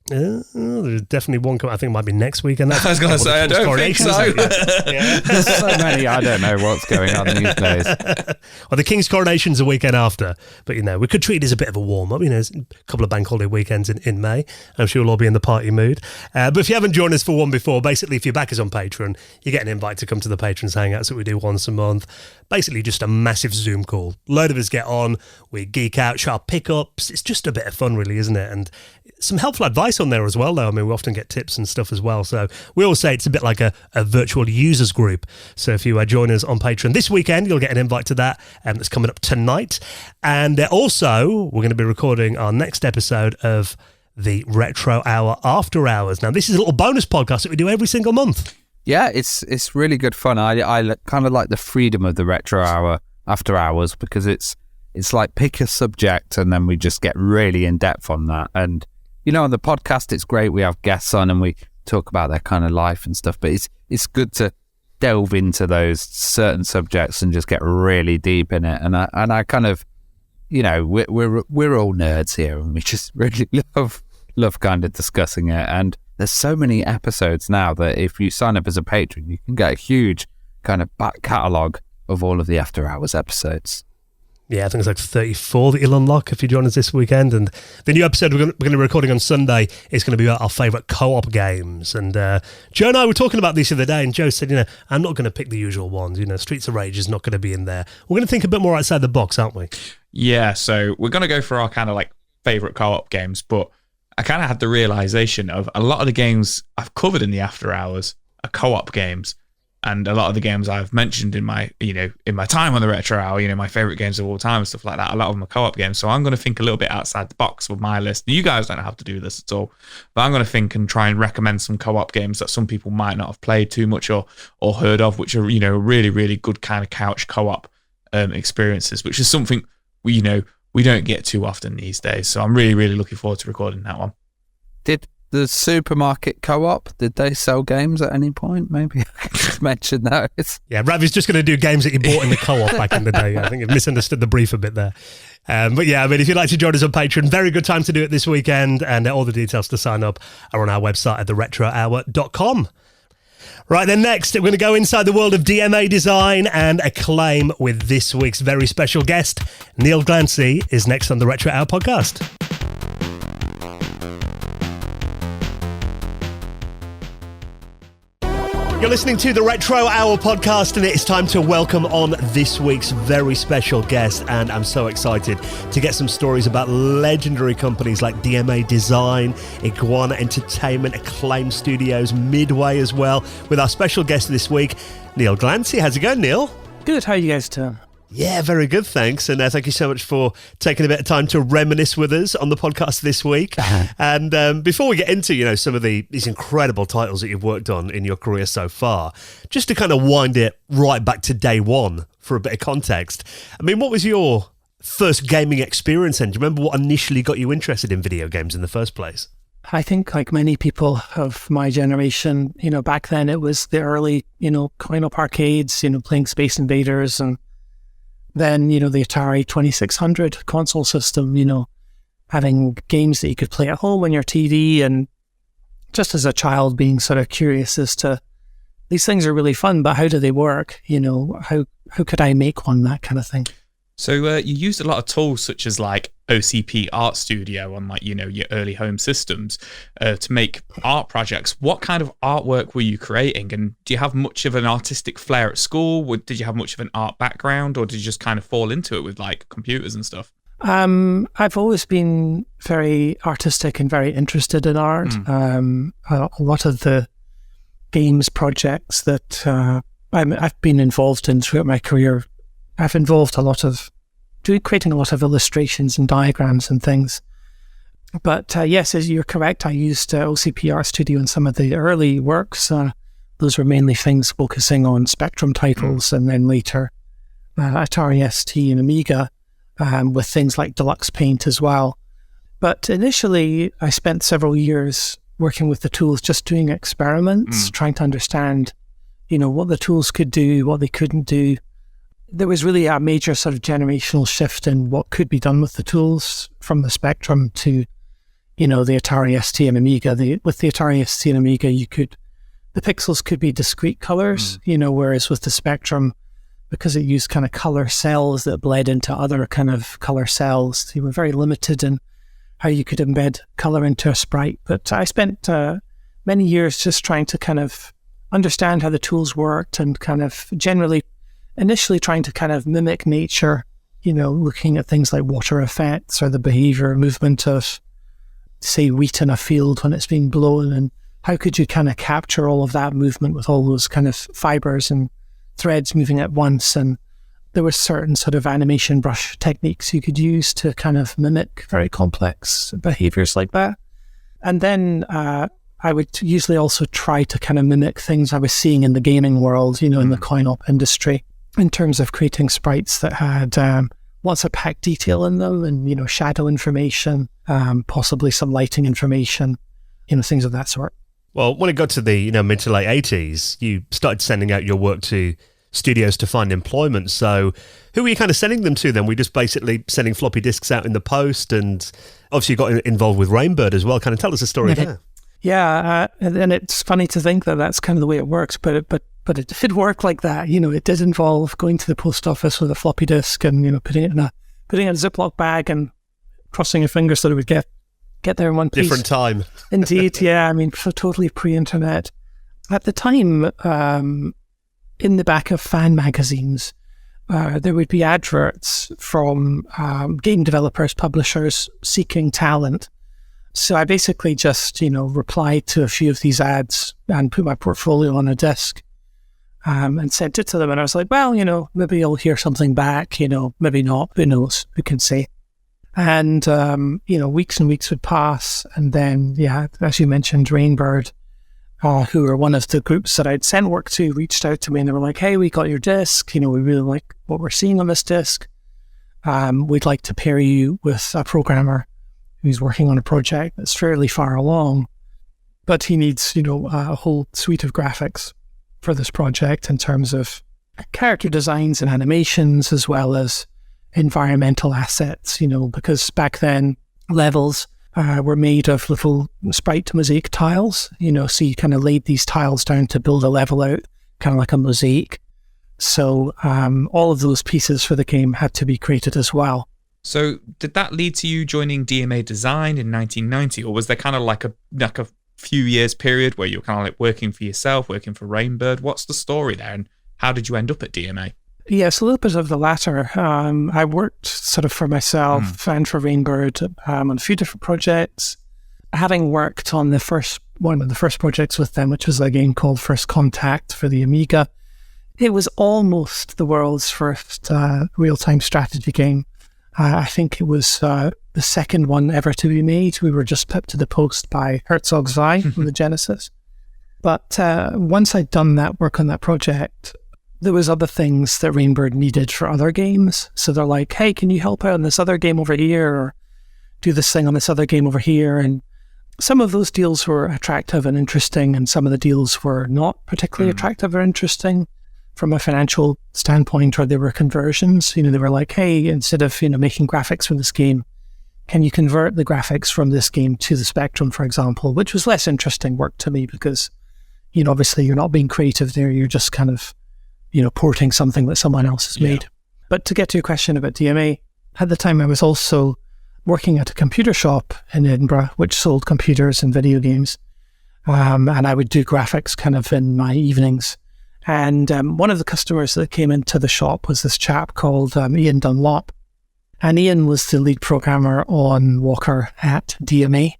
There's definitely one. I think it might be next weekend. I was going to say, I don't think so. There's so many, I don't know what's going on these days. Well, the King's coronation's a weekend after, but we could treat it as a bit of a warm up. There's a couple of bank holiday weekends in May. I'm sure we'll all be in the party mood. But if you haven't joined us for one before, basically, if your back is on Patreon, you get an invite to come to the Patrons Hangouts that we do once a month. Basically, just a massive Zoom call. Load of us get on, we geek out, sharp pickups. It's just a bit of fun, really, isn't it? And some helpful advice on there as well, though. We often get tips and stuff as well. So we always say it's a bit like a virtual users group. So if you join us on Patreon this weekend, you'll get an invite to that. That's coming up tonight. And also, we're going to be recording our next episode of the Retro Hour After Hours. Now, this is a little bonus podcast that we do every single month. Yeah, it's really good fun. I kind of like the freedom of the Retro Hour After Hours, because it's like pick a subject and then we just get really in depth on that. And on the podcast, it's great. We have guests on and we talk about their kind of life and stuff. But it's good to delve into those certain subjects and just get really deep in it. And I kind of, you know, we're all nerds here, and we just really love kind of discussing it. And there's so many episodes now that if you sign up as a patron, you can get a huge kind of back catalogue of all of the After Hours episodes. Yeah, I think it's like 34 that you'll unlock if you join us this weekend. And the new episode we're going to be recording on Sunday is going to be about our favourite co-op games. And Joe and I were talking about this the other day, and Joe said, you know, I'm not going to pick the usual ones. You know, Streets of Rage is not going to be in there. We're going to think a bit more outside the box, aren't we? Yeah, so we're going to go for our kind of like favourite co-op games, but I kind of had the realisation of a lot of the games I've covered in the After Hours are co-op games. And a lot of the games I've mentioned in my time on the Retro Hour, you know, my favourite games of all time and stuff like that, a lot of them are co-op games. So I'm going to think a little bit outside the box with my list. You guys don't have to do this at all, but I'm going to think and try and recommend some co-op games that some people might not have played too much or heard of, which are, you know, really, really good kind of couch co-op experiences, which is something we don't get too often these days. So I'm really, really looking forward to recording that one. Did the supermarket co-op, did they sell games at any point? Maybe I can just mention that. Yeah, Ravi's just going to do games that you bought in the co-op back in the day. I think you've misunderstood the brief a bit there. But yeah, I mean, if you'd like to join us on Patreon, very good time to do it this weekend. And all the details to sign up are on our website at theretrohour.com. Right, then next, we're going to go inside the world of DMA Design and Acclaim with this week's very special guest. Neill Glancy is next on the Retro Hour podcast. You're listening to the Retro Hour podcast, and it's time to welcome on this week's very special guest. And I'm so excited to get some stories about legendary companies like DMA Design, Iguana Entertainment, Acclaim Studios, Midway as well, with our special guest this week, Neill Glancy. How's it going, Neill? Good. How are you guys doing? Yeah, very good, thanks. And thank you so much for taking a bit of time to reminisce with us on the podcast this week. And before we get into, you know, some of these incredible titles that you've worked on in your career so far, just to kind of wind it right back to day one for a bit of context. I mean, what was your first gaming experience then? Do you remember what initially got you interested in video games in the first place? I think like many people of my generation, you know, back then it was the early, you know, coin-op arcades, you know, playing Space Invaders, and then, you know, the Atari 2600 console system, you know, having games that you could play at home on your TV, and just as a child being sort of curious as to, these things are really fun, but how do they work? You know, how could I make one, that kind of thing. So you used a lot of tools such as like OCP Art Studio on like, you know, your early home systems to make art projects. What kind of artwork were you creating? And do you have much of an artistic flair at school? Did you have much of an art background, or did you just kind of fall into it with like computers and stuff? I've always been very artistic and very interested in art. A lot of the games projects that I've been involved in throughout my career, I've involved creating a lot of illustrations and diagrams and things. But yes, as you're correct, I used OCP Art Studio in some of the early works. Those were mainly things focusing on Spectrum titles, and then later Atari ST and Amiga, with things like Deluxe Paint as well. But initially, I spent several years working with the tools, just doing experiments, trying to understand, you know, what the tools could do, what they couldn't do. There was really a major sort of generational shift in what could be done with the tools from the Spectrum to, you know, the Atari ST and Amiga. With the Atari ST and Amiga, the pixels could be discrete colors, you know, whereas with the Spectrum, because it used kind of color cells that bled into other kind of color cells, they were very limited in how you could embed color into a sprite. But I spent many years just trying to kind of understand how the tools worked, and kind of initially trying to kind of mimic nature, you know, looking at things like water effects or the behavior, movement of, say, wheat in a field when it's being blown, and how could you kind of capture all of that movement with all those kind of fibers and threads moving at once. And there were certain sort of animation brush techniques you could use to kind of mimic very complex behaviors like that. And then I would usually also try to kind of mimic things I was seeing in the gaming world, you know, in the coin-op industry, in terms of creating sprites that had lots of pack detail in them, and, you know, shadow information, possibly some lighting information, you know, things of that sort. Well, when it got to the mid to late 80s, you started sending out your work to studios to find employment. So who were you kind of sending them to then? Were you just basically sending floppy disks out in the post? And obviously you got involved with Rainbird as well. Kind of tell us a story there. Yeah, and it's funny to think that that's kind of the way it works, but it did work like that. It did involve going to the post office with a floppy disk and putting it in a Ziploc bag and crossing your fingers that it would get there in one piece. Different time. Indeed, yeah. I mean, totally pre-internet. At the time, in the back of fan magazines, there would be adverts from game developers, publishers seeking talent. So I basically just, replied to a few of these ads and put my portfolio on a disc and sent it to them. And I was like, well, maybe I'll hear something back, maybe not, who knows, who can say. And, weeks and weeks would pass. And then, yeah, as you mentioned, Rainbird, who were one of the groups that I'd sent work to, reached out to me and they were like, hey, we got your disc. We really like what we're seeing on this disc. We'd like to pair you with a programmer who's working on a project that's fairly far along, but he needs, a whole suite of graphics for this project in terms of character designs and animations, as well as environmental assets, because back then levels were made of little sprite mosaic tiles, so you kind of laid these tiles down to build a level out, kind of like a mosaic. So all of those pieces for the game had to be created as well. So did that lead to you joining DMA Design in 1990, or was there kind of like a few years period where you were kind of like working for yourself, working for Rainbird? What's the story there, and how did you end up at DMA? Yes, a little bit of the latter. I worked sort of for myself and for Rainbird on a few different projects. Having worked on one of the first projects with them, which was a game called First Contact for the Amiga, it was almost the world's first real-time strategy game. I think it was the second one ever to be made. We were just put to the post by Herzog Zwei from the Genesis. But once I'd done that work on that project, there was other things that Rainbird needed for other games. So they're like, hey, can you help out on this other game over here, or do this thing on this other game over here? And some of those deals were attractive and interesting, and some of the deals were not particularly attractive or interesting from a financial standpoint, or they were conversions. They were like, hey, instead of making graphics from this game, can you convert the graphics from this game to the Spectrum, for example, which was less interesting work to me because, obviously you're not being creative there. You're just kind of, porting something that someone else has made. But to get to your question about DMA, at the time I was also working at a computer shop in Edinburgh, which sold computers and video games. And I would do graphics kind of in my evenings. And one of the customers that came into the shop was this chap called Ian Dunlop. And Ian was the lead programmer on Walker at DMA.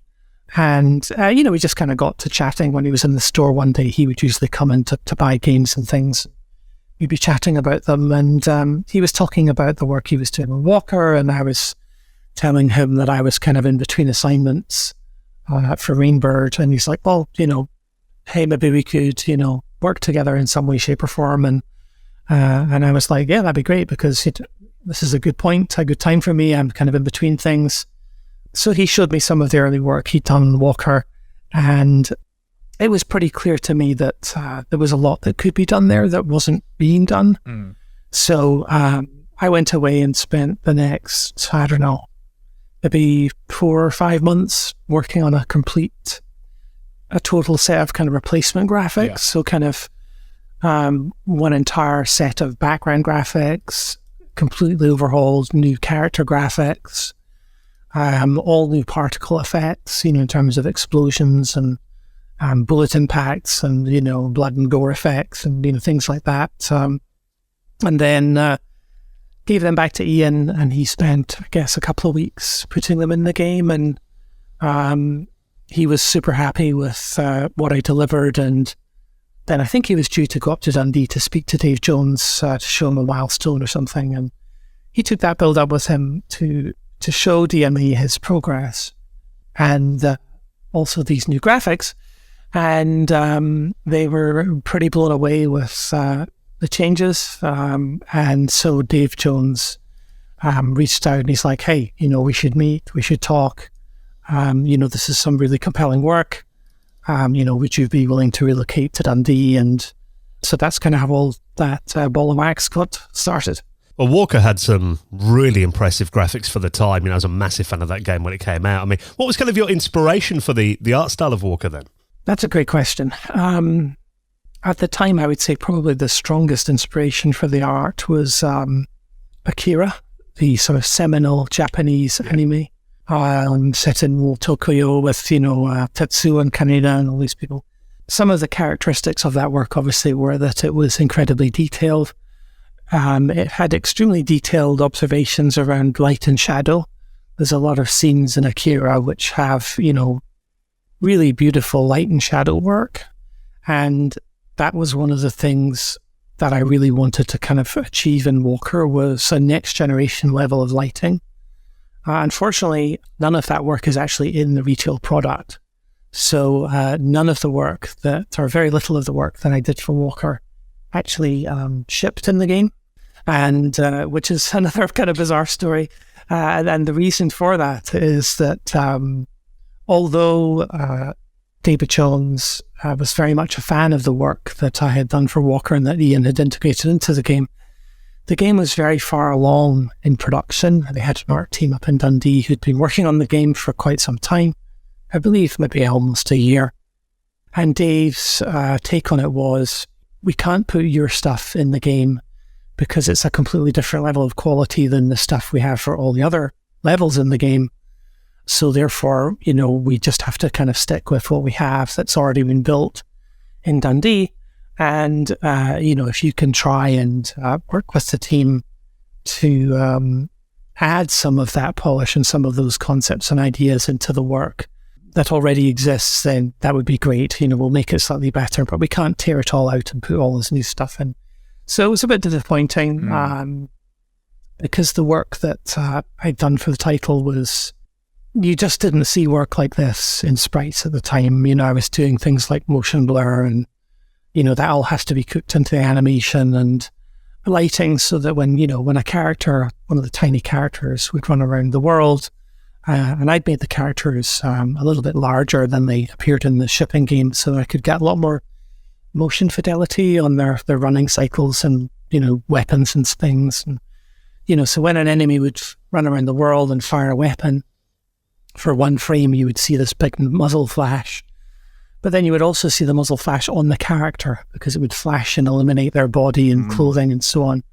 And, we just kind of got to chatting. When he was in the store one day, he would usually come in to buy games and things. We'd be chatting about them. And he was talking about the work he was doing on Walker. And I was telling him that I was kind of in between assignments for Rainbird. And he's like, well, hey, maybe we could, work together in some way, shape or form. And I was like, yeah, that'd be great, because this is a good time for me. I'm kind of in between things. So he showed me some of the early work he'd done on Walker, and it was pretty clear to me that there was a lot that could be done there that wasn't being done. So I went away and spent the next, maybe 4 or 5 months working on a total set of kind of replacement graphics. Yeah. So kind of one entire set of background graphics, completely overhauled new character graphics, all new particle effects, in terms of explosions and bullet impacts and, blood and gore effects and, things like that. And then gave them back to Ian, and he spent, I guess, a couple of weeks putting them in the game. And he was super happy with what I delivered. And then I think he was due to go up to Dundee to speak to Dave Jones to show him a milestone or something. And he took that build up with him to show DME his progress and also these new graphics. And they were pretty blown away with the changes. And so Dave Jones reached out and he's like, hey, we should meet, we should talk. This is some really compelling work. Would you be willing to relocate to Dundee? And so that's kind of how all that ball of wax got started. Well, Walker had some really impressive graphics for the time. I was a massive fan of that game when it came out. I mean, what was kind of your inspiration for the art style of Walker then? That's a great question. At the time, I would say probably the strongest inspiration for the art was Akira, the sort of seminal Japanese anime set in Tokyo with, Tetsuo and Kaneda and all these people. Some of the characteristics of that work, obviously, were that it was incredibly detailed. It had extremely detailed observations around light and shadow. There's a lot of scenes in Akira which have, really beautiful light and shadow work. And that was one of the things that I really wanted to kind of achieve in Walker, was a next generation level of lighting. Unfortunately, none of that work is actually in the retail product. So none of the work or very little of the work that I did for Walker actually shipped in the game. And which is another kind of bizarre story. And the reason for that is that although David Jones was very much a fan of the work that I had done for Walker and that Ian had integrated into the game was very far along in production. They had an art team up in Dundee who'd been working on the game for quite some time, I believe maybe almost a year. And Dave's take on it was, we can't put your stuff in the game because it's a completely different level of quality than the stuff we have for all the other levels in the game. So therefore, we just have to kind of stick with what we have that's already been built in Dundee. And, if you can try and work with the team to add some of that polish and some of those concepts and ideas into the work that already exists, then that would be great. We'll make it slightly better, but we can't tear it all out and put all this new stuff in. So it was a bit disappointing because the work that I'd done for the title was, you just didn't see work like this in sprites at the time. I was doing things like motion blur and, that all has to be cooked into the animation and lighting so that when a character, one of the tiny characters would run around the world, and I'd made the characters a little bit larger than they appeared in the shipping game so I could get a lot more motion fidelity on their running cycles and, weapons and things. And, so when an enemy would run around the world and fire a weapon, for one frame, you would see this big muzzle flash. But then you would also see the muzzle flash on the character because it would flash and illuminate their body and clothing and so on.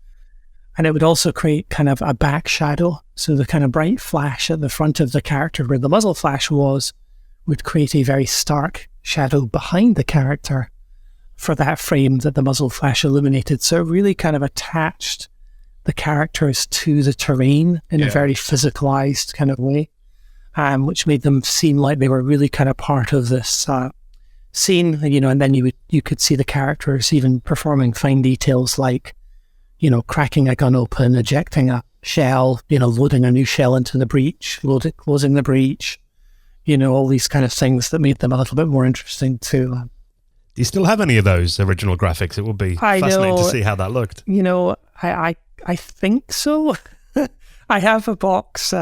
And it would also create kind of a back shadow. So the kind of bright flash at the front of the character where the muzzle flash was would create a very stark shadow behind the character for that frame that the muzzle flash illuminated. So it really kind of attached the characters to the terrain in a very physicalized kind of way, which made them seem like they were really kind of part of this scene, and then you could see the characters even performing fine details like, cracking a gun open, ejecting a shell, loading a new shell into the breech, closing the breech, all these kind of things that made them a little bit more interesting too. Do you still have any of those original graphics? It would be fascinating to see how that looked. I think so. I have a box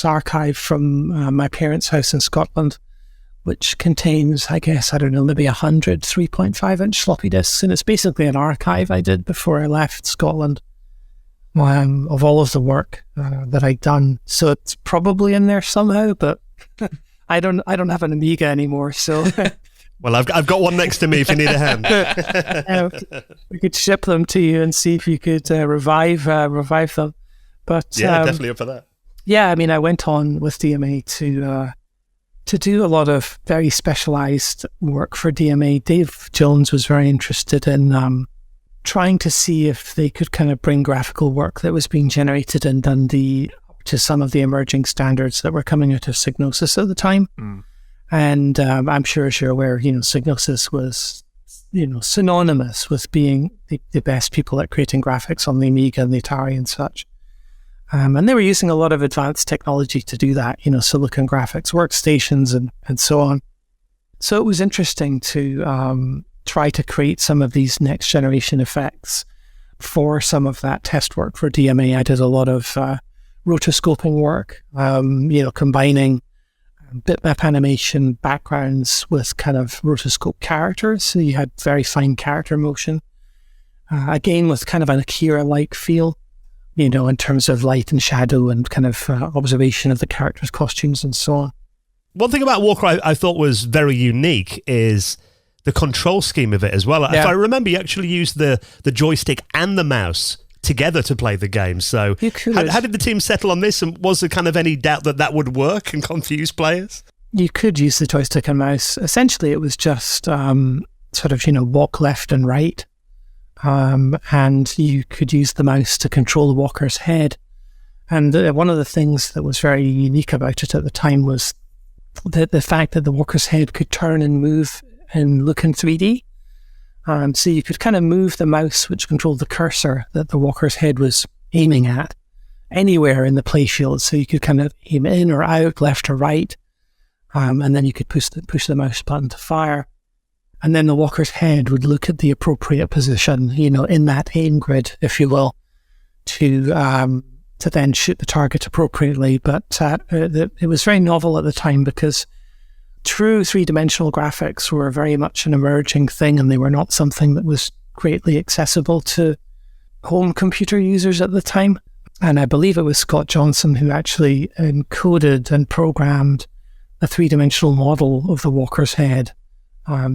archive from my parents' house in Scotland, which contains, I guess, maybe 100 3.5-inch floppy disks. And it's basically an archive I did before I left Scotland of all of the work that I'd done. So it's probably in there somehow, but I don't have an Amiga anymore. So, well, I've got one next to me if you need a hand. We could ship them to you and see if you could revive them. But yeah, definitely up for that. Yeah, I went on with DMA to do a lot of very specialized work for DMA. Dave Jones was very interested in trying to see if they could kind of bring graphical work that was being generated in Dundee to some of the emerging standards that were coming out of Psygnosis at the time. And I'm sure as you're aware, Psygnosis was, synonymous with being the best people at creating graphics on the Amiga and the Atari and such. And they were using a lot of advanced technology to do that, silicon graphics workstations and so on. So it was interesting to try to create some of these next generation effects for some of that test work for DMA. I did a lot of rotoscoping work, combining bitmap animation backgrounds with kind of rotoscope characters. So you had very fine character motion. Again, with kind of an Akira-like feel, you know, in terms of light and shadow and kind of observation of the characters' costumes and so on. One thing about Walker I thought was very unique is the control scheme of it as well. Yeah. If I remember, you actually used the joystick and the mouse together to play the game. So You could. how did the team settle on this? And was there kind of any doubt that that would work and confuse players? You could use the joystick and mouse. Essentially, it was just sort of, you know, walk left and right. And you could use the mouse to control the walker's head. And one of the things that was very unique about it at the time was the fact that the walker's head could turn and move and look in 3D. So you could kind of move the mouse, which controlled the cursor that the walker's head was aiming at, anywhere in the playfield. So you could kind of aim in or out, left or right. And then you could push the mouse button to fire. And then the walker's head would look at the appropriate position, you know, in that aim grid, if you will, to then shoot the target appropriately. But it was very novel at the time because true three-dimensional graphics were very much an emerging thing, and they were not something that was greatly accessible to home computer users at the time. And I believe it was Scott Johnson who actually encoded and programmed a three-dimensional model of the walker's head.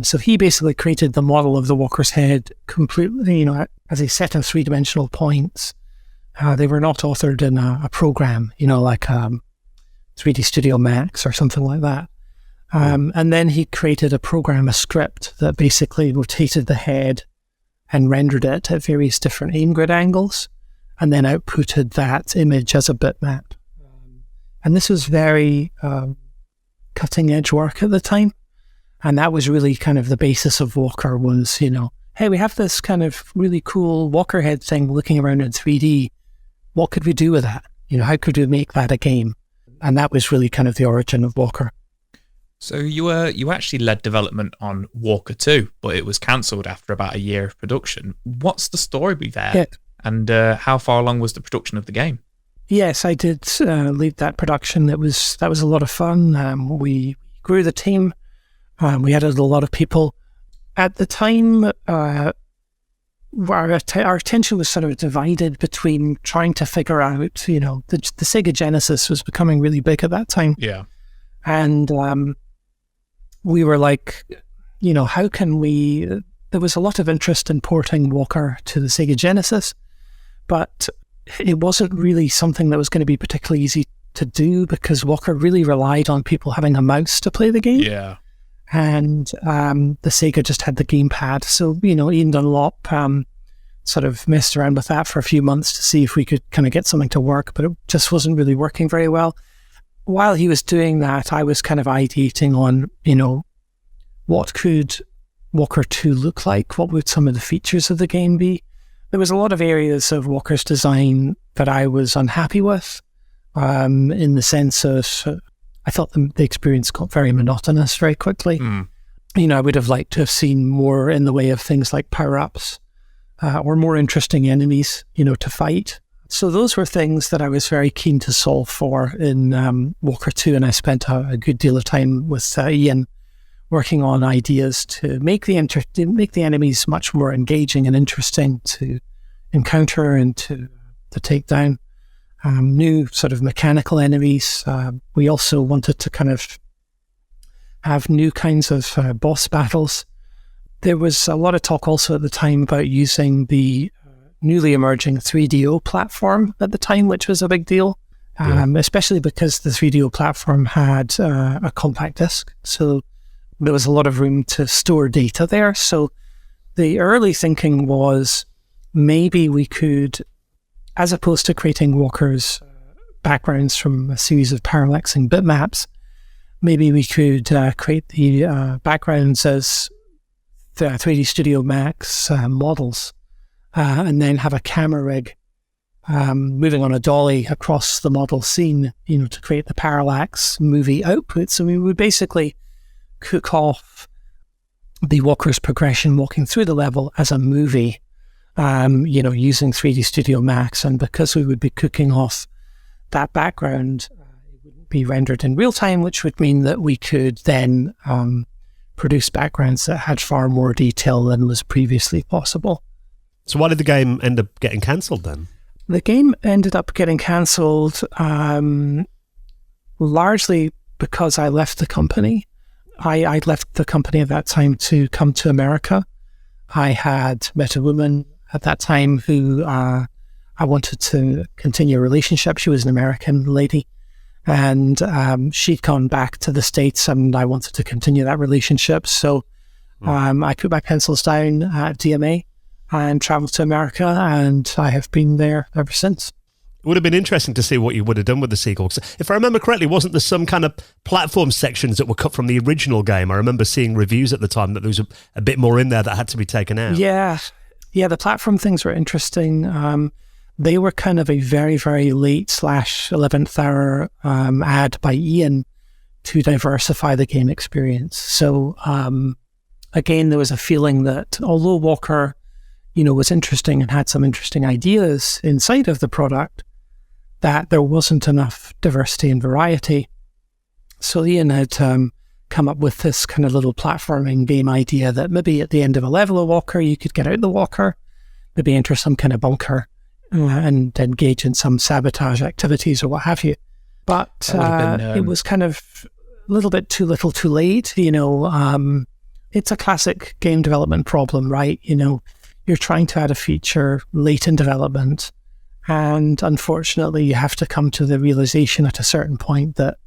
So he basically created the model of the walker's head completely, you know, as a set of three-dimensional points. They were not authored in a program, you know, like 3D Studio Max or something like that. And then he created a script that basically rotated the head and rendered it at various different aim grid angles, and then outputted that image as a bitmap. And this was very cutting edge work at the time. And that was really kind of the basis of Walker was, you know, hey, we have this kind of really cool Walker head thing looking around in 3D. What could we do with that? You know, how could we make that a game? And that was really kind of the origin of Walker. So you actually led development on Walker 2, but it was cancelled after about a year of production. What's the story there? Yeah. And how far along was the production of the game? Yes, I did lead that production. That was a lot of fun. We grew the team. We added a lot of people. At the time, our attention was sort of divided between trying to figure out, you know, the Sega Genesis was becoming really big at that time. Yeah. And we were like, you know, how can we... There was a lot of interest in porting Walker to the Sega Genesis, but it wasn't really something that was going to be particularly easy to do because Walker really relied on people having a mouse to play the game. Yeah. And the Sega just had the gamepad. So, you know, Ian Dunlop sort of messed around with that for a few months to see if we could kind of get something to work, but it just wasn't really working very well. While he was doing that, I was kind of ideating on, you know, what could Walker 2 look like? What would some of the features of the game be? There was a lot of areas of Walker's design that I was unhappy with, in the sense of... I thought the experience got very monotonous very quickly. You know, I would have liked to have seen more in the way of things like power-ups or more interesting enemies, you know, to fight. So those were things that I was very keen to solve for in Walker 2, and I spent a good deal of time with Ian working on ideas to make the enemies much more engaging and interesting to encounter and to take down. New sort of mechanical enemies. We also wanted to kind of have new kinds of boss battles. There was a lot of talk also at the time about using the newly emerging 3DO platform at the time, which was a big deal, especially because the 3DO platform had a compact disc. So there was a lot of room to store data there. So the early thinking was maybe we could, as opposed to creating Walker's backgrounds from a series of parallaxing bitmaps, maybe we could create the backgrounds as the 3D Studio Max models, and then have a camera rig moving on a dolly across the model scene, you know, to create the parallax movie output. So we would basically cook off the Walker's progression walking through the level as a movie, you know, using 3D Studio Max. And because we would be cooking off that background, it wouldn't be rendered in real time, which would mean that we could then produce backgrounds that had far more detail than was previously possible. So why did the game end up getting cancelled then? The game ended up getting cancelled largely because I left the company. I'd left the company at that time to come to America. I had met a woman at that time who I wanted to continue a relationship. She was an American lady, and she'd gone back to the States, and I wanted to continue that relationship. So I put my pencils down at DMA and travelled to America, and I have been there ever since. It would have been interesting to see what you would have done with the sequel. 'Cause if I remember correctly, wasn't there some kind of platform sections that were cut from the original game? I remember seeing reviews at the time that there was a bit more in there that had to be taken out. Yeah, the platform things were interesting. They were kind of a very, very late /11th hour ad by Ian to diversify the game experience. So again, there was a feeling that although Walker, was interesting and had some interesting ideas inside of the product, that there wasn't enough diversity and variety. So Ian had come up with this kind of little platforming game idea that maybe at the end of a level of Walker, you could get out the Walker, maybe enter some kind of bunker and engage in some sabotage activities or what have you. But it was kind of a little bit too little too late. It's a classic game development problem, right? You're trying to add a feature late in development, and unfortunately you have to come to the realization at a certain point that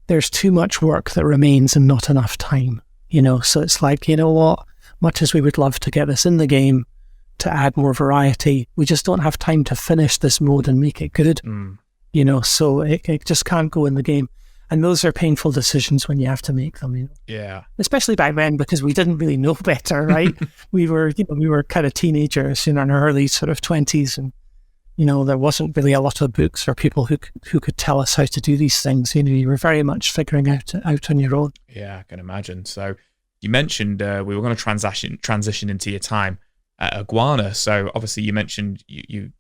there's too much work that remains and not enough time, so it's like, what, much as we would love to get this in the game to add more variety, we just don't have time to finish this mode and make it good, so it just can't go in the game. And those are painful decisions when you have to make them, Yeah. Especially back then, because we didn't really know better, right? we were kind of teenagers in our early sort of 20s, and, there wasn't really a lot of books or people who could tell us how to do these things. You were very much figuring out on your own. Yeah, I can imagine. So you mentioned we were going to transition into your time at Iguana. So obviously you mentioned you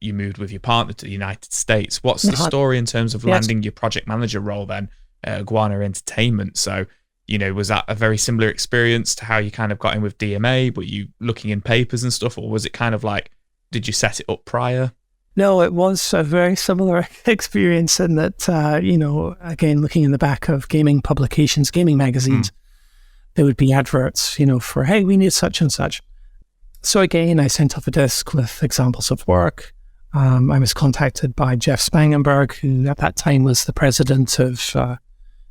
moved with your partner to the United States. What's the story in terms of landing your project manager role then at Iguana Entertainment? So, was that a very similar experience to how you kind of got in with DMA? Were you looking in papers and stuff, or was it kind of like, did you set it up prior? No, it was a very similar experience in that, again, looking in the back of gaming publications, gaming magazines, there would be adverts, for, hey, we need such and such. So again, I sent off a disc with examples of work. I was contacted by Jeff Spangenberg, who at that time was the president of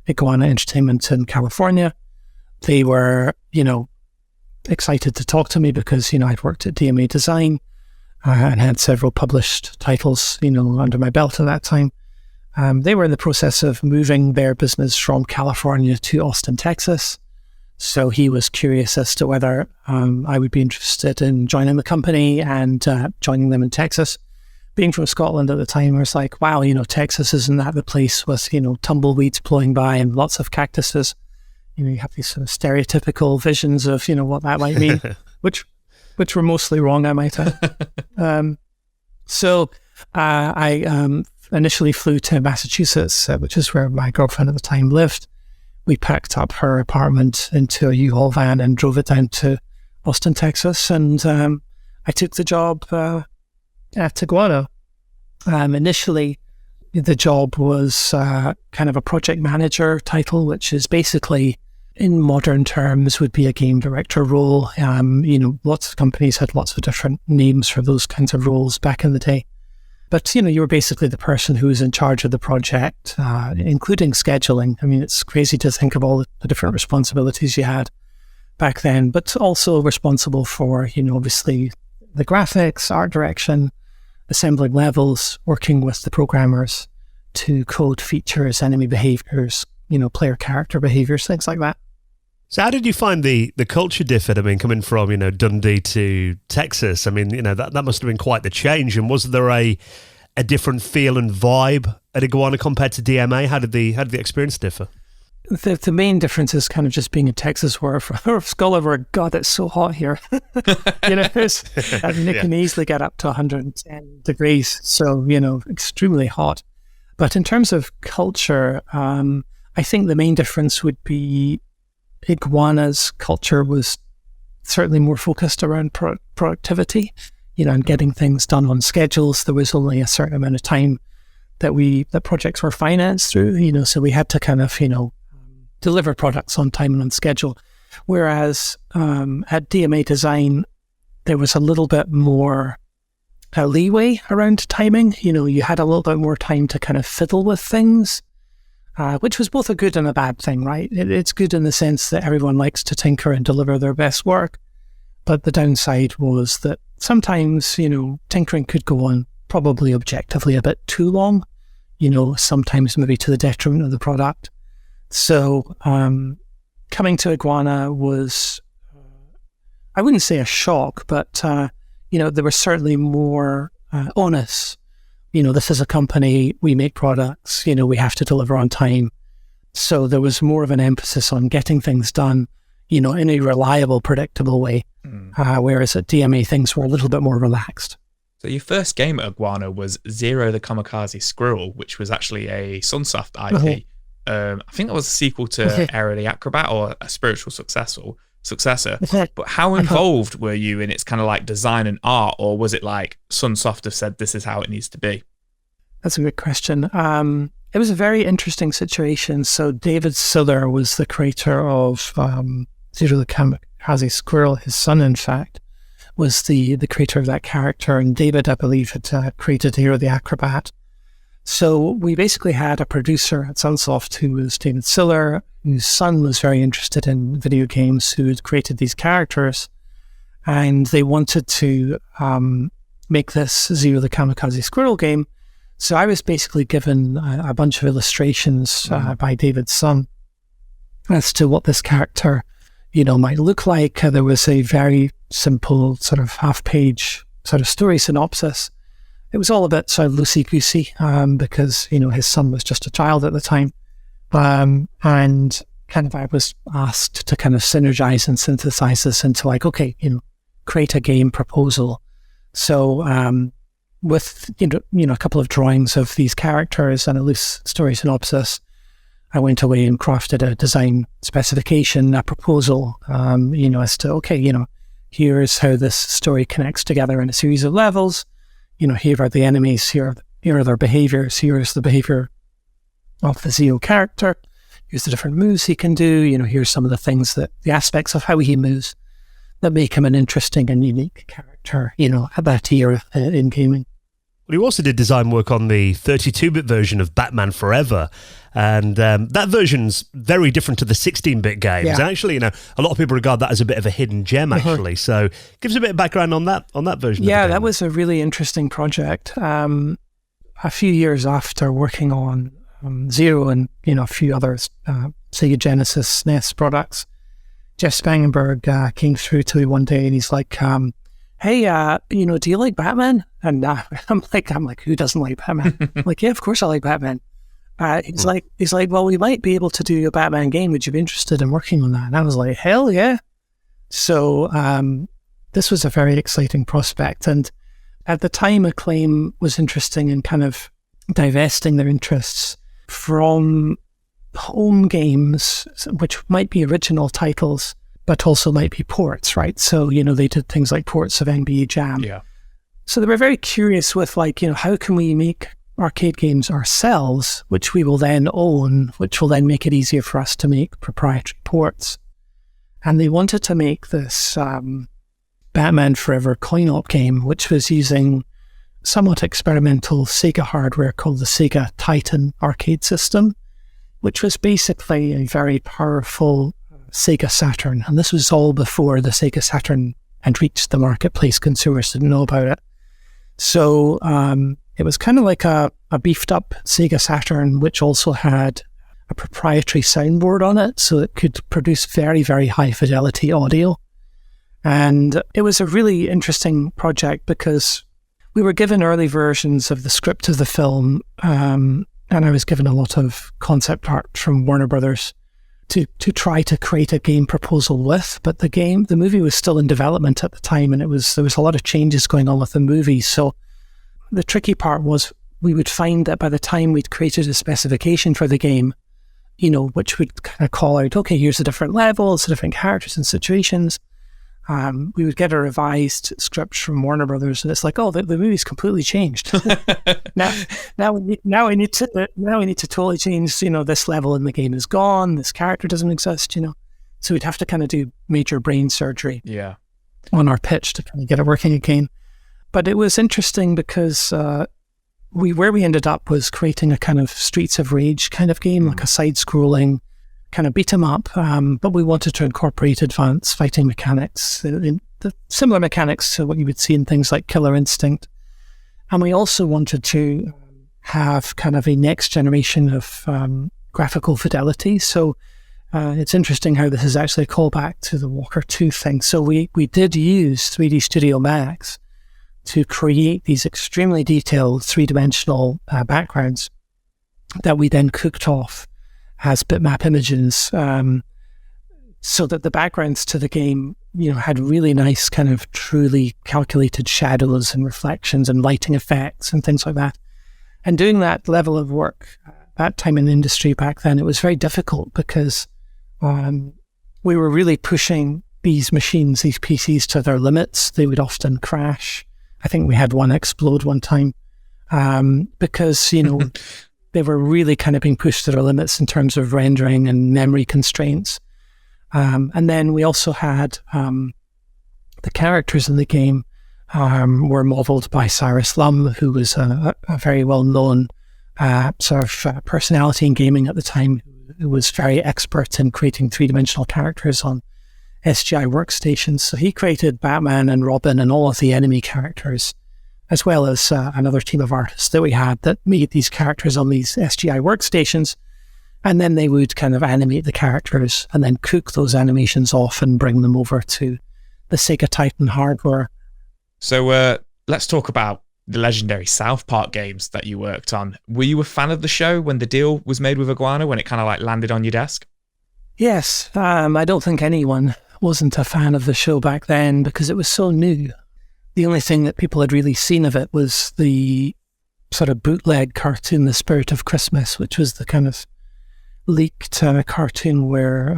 Iguana Entertainment in California. They were, excited to talk to me because, I'd worked at DMA Design and had several published titles, under my belt at that time. They were in the process of moving their business from California to Austin, Texas. So he was curious as to whether I would be interested in joining the company and joining them in Texas. Being from Scotland at the time, I was like, wow, Texas, isn't that the place with, tumbleweeds blowing by and lots of cactuses? You have these sort of stereotypical visions of, what that might mean, which were mostly wrong, I might add. So I initially flew to Massachusetts, which is where my girlfriend at the time lived. We packed up her apartment into a U-Haul van and drove it down to Austin, Texas. And I took the job at Iguana. Initially, the job was kind of a project manager title, which is basically, in modern terms, would be a game director role. Lots of companies had lots of different names for those kinds of roles back in the day. But, you were basically the person who was in charge of the project, including scheduling. I mean, it's crazy to think of all the different responsibilities you had back then, but also responsible for, obviously the graphics, art direction, assembling levels, working with the programmers to code features, enemy behaviors, player character behaviors, things like that. So how did you find the culture differed? I mean, coming from, Dundee to Texas, I mean, that must have been quite the change. And was there a different feel and vibe at Iguana compared to DMA? How did the experience differ? The main difference is kind of just being in Texas where God, it's so hot here. It can easily get up to 110 degrees. So, extremely hot. But in terms of culture, I think the main difference would be Iguana's culture was certainly more focused around productivity, and getting things done on schedules. There was only a certain amount of time that projects were financed through, so we had to kind of, deliver products on time and on schedule. Whereas at DMA Design, there was a little bit more leeway around timing. You had a little bit more time to kind of fiddle with things, which was both a good and a bad thing, right? It's good in the sense that everyone likes to tinker and deliver their best work. But the downside was that sometimes, tinkering could go on probably objectively a bit too long, sometimes maybe to the detriment of the product. So coming to Iguana was, I wouldn't say a shock, but, there was certainly more onus. This is a company, we make products, we have to deliver on time. So there was more of an emphasis on getting things done, in a reliable, predictable way. Whereas at DMA, things were a little bit more relaxed. So your first game at Iguana was Zero the Kamikaze Squirrel, which was actually a Sunsoft IP. I think that was a sequel to Era the Acrobat, or a spiritual successor. But how involved were you in its kind of like design and art, or was it like Sunsoft have said this is how it needs to be? That's a good question. It was a very interesting situation. So David Siller was the creator of Zero the Kamikaze Squirrel. His son, in fact, was the creator of that character. And David, I believe, had created Hero the Acrobat. So we basically had a producer at Sunsoft who was David Siller, whose son was very interested in video games, who had created these characters. And they wanted to make this Zero the Kamikaze Squirrel game. So I was basically given a bunch of illustrations by David's son as to what this character, might look like. There was a very simple sort of half-page sort of story synopsis. It was all a bit sort of loosey-goosey because, his son was just a child at the time. And kind of I was asked to kind of synergize and synthesize this into like, okay, create a game proposal. So with, a couple of drawings of these characters and a loose story synopsis, I went away and crafted a design specification, a proposal, as to, okay, here's how this story connects together in a series of levels. Here are the enemies, here are their behaviors, here's the behavior of the Zero character, here's the different moves he can do, here's some of the things the aspects of how he moves that make him an interesting and unique character, at that era in gaming. Well, you also did design work on the 32-bit version of Batman Forever, and that version's very different to the 16-bit games. Yeah. Actually, a lot of people regard that as a bit of a hidden gem, actually. So give us a bit of background on that version. Yeah, of the game. that was a really interesting project. A few years after working on Zero and, a few other Sega Genesis SNES products, Jeff Spangenberg came through to me one day and he's like, hey, do you like Batman? And I'm like, who doesn't like Batman? I'm like, yeah, of course I like Batman. He's like, well, we might be able to do a Batman game. Would you be interested in working on that? And I was like, hell yeah. So this was a very exciting prospect. And at the time, Acclaim was interesting in kind of divesting their interests from home games, which might be original titles, but also might be ports, right? So, they did things like ports of NBA Jam. Yeah. So they were very curious with how can we make arcade games ourselves, which we will then own, which will then make it easier for us to make proprietary ports. And they wanted to make this Batman Forever coin-op game, which was using somewhat experimental Sega hardware called the Sega Titan arcade system, which was basically a very powerful Sega Saturn. And this was all before the Sega Saturn had reached the marketplace. Consumers didn't know about it. So it was kind of like a beefed up Sega Saturn, which also had a proprietary soundboard on it, so it could produce very, very high fidelity audio. And it was a really interesting project because we were given early versions of the script of the film, and I was given a lot of concept art from Warner Brothers to try to create a game proposal with. But the movie was still in development at the time, and there was a lot of changes going on with the movie. So the tricky part was we would find that by the time we'd created a specification for the game, which would kind of call out, okay, here's the different levels, the different characters and situations. We would get a revised script from Warner Brothers, and it's like, oh, the movie's completely changed. now we need to totally change. This level in the game is gone. This character doesn't exist. So we'd have to kind of do major brain surgery. Yeah. On our pitch to kind of get it working again. But it was interesting because where we ended up was creating a kind of Streets of Rage kind of game, like a side-scrolling kind of beat 'em up, but we wanted to incorporate advanced fighting mechanics, the similar mechanics to what you would see in things like Killer Instinct. And we also wanted to have kind of a next generation of graphical fidelity. So it's interesting how this is actually a callback to the Walker 2 thing. So we did use 3D Studio Max to create these extremely detailed three-dimensional backgrounds that we then cooked off as bitmap images, so that the backgrounds to the game, had really nice kind of truly calculated shadows and reflections and lighting effects and things like that. And doing that level of work that time in the industry back then, it was very difficult because we were really pushing these machines, these PCs, to their limits. They would often crash. I think we had one explode one time because, they were really kind of being pushed to their limits in terms of rendering and memory constraints. And then we also had the characters in the game were modeled by Cyrus Lum, who was a very well-known sort of personality in gaming at the time, who was very expert in creating three-dimensional characters on SGI workstations. So he created Batman and Robin and all of the enemy characters, as well as another team of artists that we had that made these characters on these SGI workstations. And then they would kind of animate the characters and then cook those animations off and bring them over to the Sega Titan hardware. So let's talk about the legendary South Park games that you worked on. Were you a fan of the show when the deal was made with Iguana, when it kind of like landed on your desk? Yes. I don't think anyone wasn't a fan of the show back then because it was so new. The only thing that people had really seen of it was the sort of bootleg cartoon, The Spirit of Christmas, which was the kind of leaked cartoon where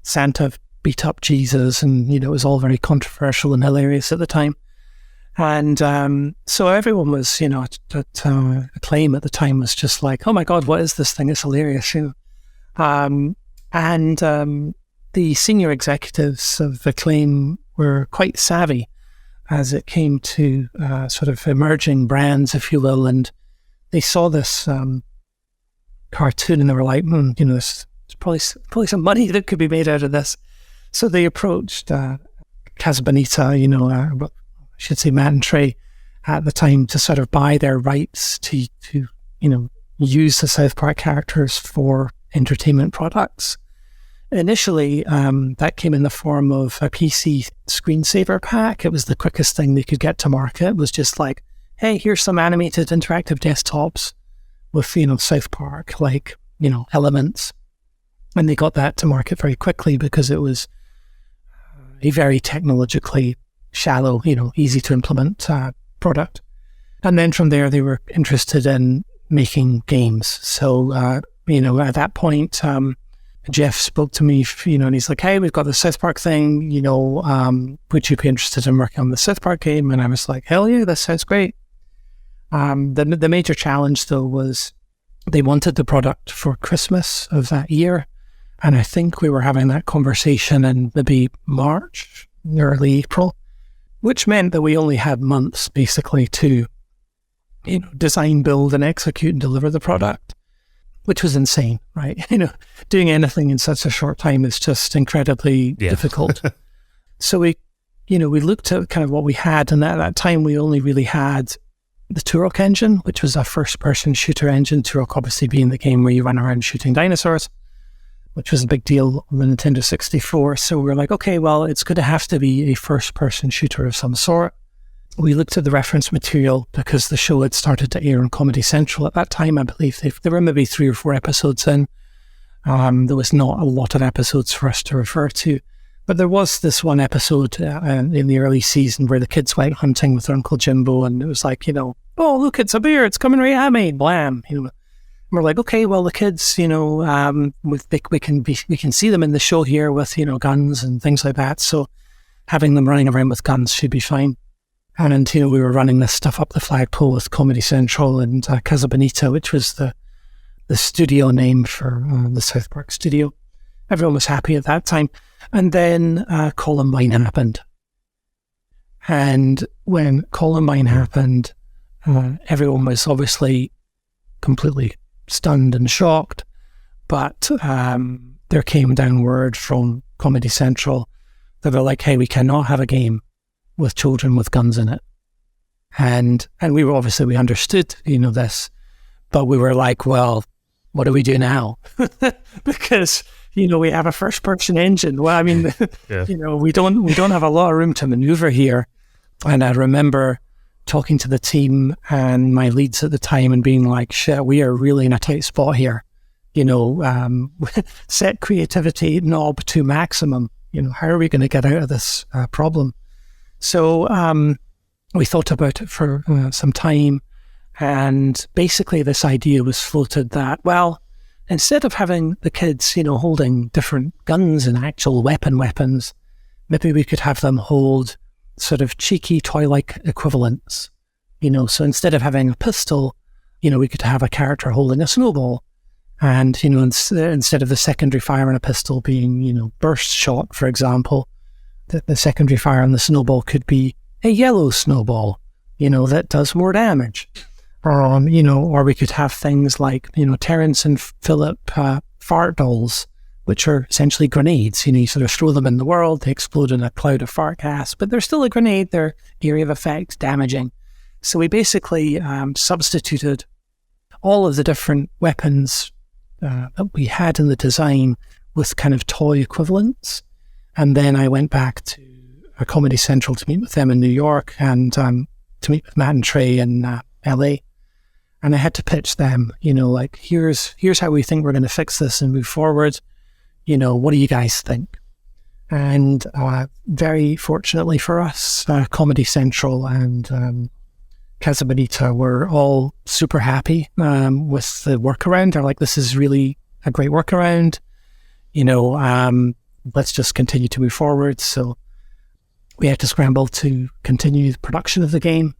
Santa beat up Jesus, and it was all very controversial and hilarious at the time. And so everyone was, at Acclaim at the time was just like, oh my God, what is this thing? It's hilarious. And the senior executives of Acclaim were quite savvy as it came to sort of emerging brands, if you will, and they saw this cartoon and they were like, there's probably some money that could be made out of this. So they approached Casa Bonita, I should say Matt and Trey at the time, to sort of buy their rights to use the South Park characters for entertainment products. Initially, that came in the form of a PC screensaver pack. It was the quickest thing they could get to market. It was just like, hey, here's some animated interactive desktops with, South Park, elements. And they got that to market very quickly because it was a very technologically shallow, easy to implement product. And then from there, they were interested in making games. So, at that point, Jeff spoke to me, and he's like, hey, we've got the South Park thing, would you be interested in working on the South Park game? And I was like, hell yeah, that sounds great. The major challenge, though, was they wanted the product for Christmas of that year. And I think we were having that conversation in maybe March, early April, which meant that we only had months, basically, to design, build, and execute and deliver the product, which was insane, right? Doing anything in such a short time is just incredibly difficult. So we looked at kind of what we had, and at that time we only really had the Turok engine, which was a first-person shooter engine. Turok obviously being the game where you run around shooting dinosaurs, which was a big deal on the Nintendo 64. So we were like, okay, well, it's going to have to be a first-person shooter of some sort. We looked at the reference material because the show had started to air on Comedy Central at that time. I believe there were maybe 3 or 4 episodes in. There was not a lot of episodes for us to refer to. But there was this one episode in the early season where the kids went hunting with their Uncle Jimbo, and it was like, oh, look, it's a bear, it's coming right at me, blam. We're like, okay, well, the kids, we can see them in the show here with, guns and things like that. So having them running around with guns should be fine. And, we were running this stuff up the flagpole with Comedy Central and Casa Bonita, which was the studio name for the South Park studio. Everyone was happy at that time. And then Columbine happened. And when Columbine happened, everyone was obviously completely stunned and shocked. But there came down word from Comedy Central that they're like, hey, we cannot have a game with children with guns in it. And we understood, this, but we were like, well, what do we do now? Because, we have a first person engine. Well, I mean, we don't have a lot of room to maneuver here. And I remember talking to the team and my leads at the time and being like, shit, we are really in a tight spot here. Set creativity knob to maximum. How are we going to get out of this problem? So we thought about it for some time, and basically this idea was floated that, well, instead of having the kids, holding different guns and actual weapons, maybe we could have them hold sort of cheeky toy-like equivalents. So instead of having a pistol, we could have a character holding a snowball. And, instead of the secondary fire on a pistol being, burst shot, for example, the secondary fire on the snowball could be a yellow snowball, that does more damage. Or we could have things like, Terrence and Philip fart dolls, which are essentially grenades. You sort of throw them in the world, they explode in a cloud of fart gas, but they're still a grenade, they're area of effect, damaging. So we basically substituted all of the different weapons that we had in the design with kind of toy equivalents. And then I went back to Comedy Central to meet with them in New York and to meet with Matt and Trey in LA. And I had to pitch them, like, here's how we think we're going to fix this and move forward. What do you guys think? And very fortunately for us, Comedy Central and Casa Bonita were all super happy with the workaround. They're like, this is really a great workaround. Let's just continue to move forward. So we had to scramble to continue the production of the game.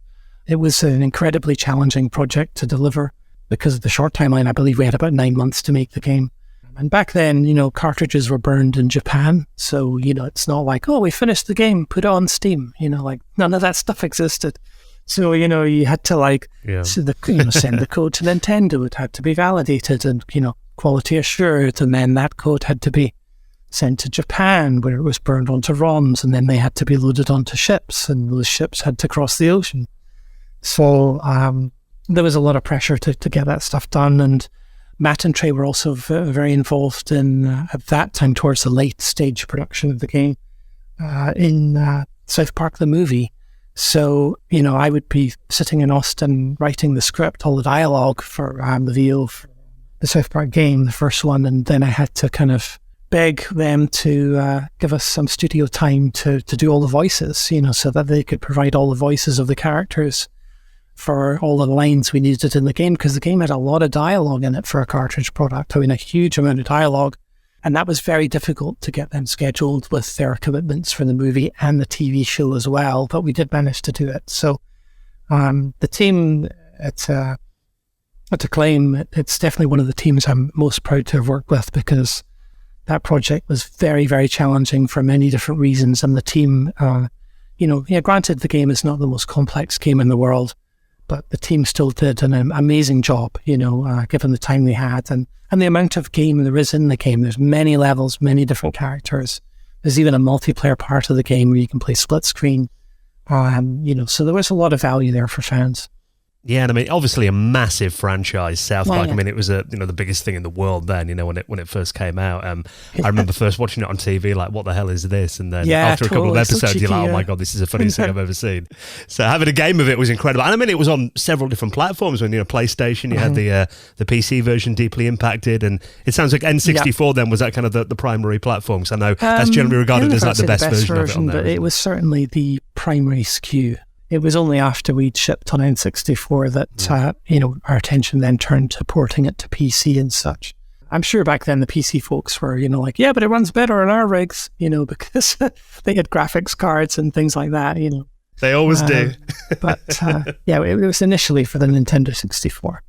It was an incredibly challenging project to deliver because of the short timeline. I believe we had about 9 months to make the game. And back then, cartridges were burned in Japan. So, it's not like, oh, we finished the game, put it on Steam. Like none of that stuff existed. So, you had to send the code to Nintendo. It had to be validated and, quality assured. And then that code had to be sent to Japan, where it was burned onto ROMs, and then they had to be loaded onto ships, and those ships had to cross the ocean. So there was a lot of pressure to get that stuff done. And Matt and Trey were also very involved in, at that time, towards the late stage production of the game in South Park the movie. So, I would be sitting in Austin writing the script, all the dialogue for the VO for the South Park game, the first one, and then I had to kind of beg them to give us some studio time to do all the voices, so that they could provide all the voices of the characters for all the lines we needed in the game, because the game had a lot of dialogue in it for a cartridge product. I mean, a huge amount of dialogue. And that was very difficult to get them scheduled with their commitments for the movie and the TV show as well. But we did manage to do it. So the team at Acclaim, it's definitely one of the teams I'm most proud to have worked with, because that project was very, very challenging for many different reasons. And the team, granted, the game is not the most complex game in the world, but the team still did an amazing job, given the time they had and the amount of game there is in the game. There's many levels, many different characters. There's even a multiplayer part of the game where you can play split screen. So there was a lot of value there for fans. Yeah, and I mean, obviously a massive franchise, South Park. I mean, it was the biggest thing in the world then. When it first came out. I remember first watching it on TV, like, what the hell is this? And then after a couple of episodes, you're like, oh my god, this is the funniest thing I've ever seen. So having a game of it was incredible. And I mean, it was on several different platforms. When PlayStation, you had the PC version, Deeply Impacted, and it sounds like N64 then was that kind of the primary platform. Because I know that's generally regarded as like the best version of it on there. But it was certainly the primary SKU. It was only after we'd shipped on N64 that, our attention then turned to porting it to PC and such. I'm sure back then the PC folks were, like, yeah, but it runs better on our rigs, because they had graphics cards and things like that, They always do. But it was initially for the Nintendo 64.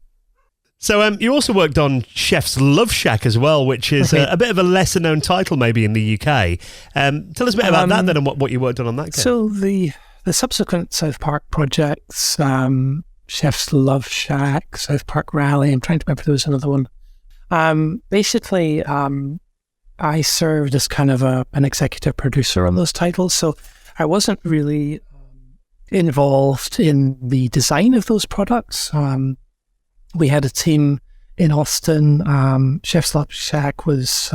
So you also worked on Chef's Love Shack as well, which is a bit of a lesser known title maybe in the UK. Tell us a bit about that then and what you worked on that game. So the subsequent South Park projects, Chef's Love Shack, South Park Rally, I'm trying to remember if there was another one. Basically, I served as kind of an executive producer on those titles, so I wasn't really involved in the design of those products. We had a team in Austin. Chef's Love Shack was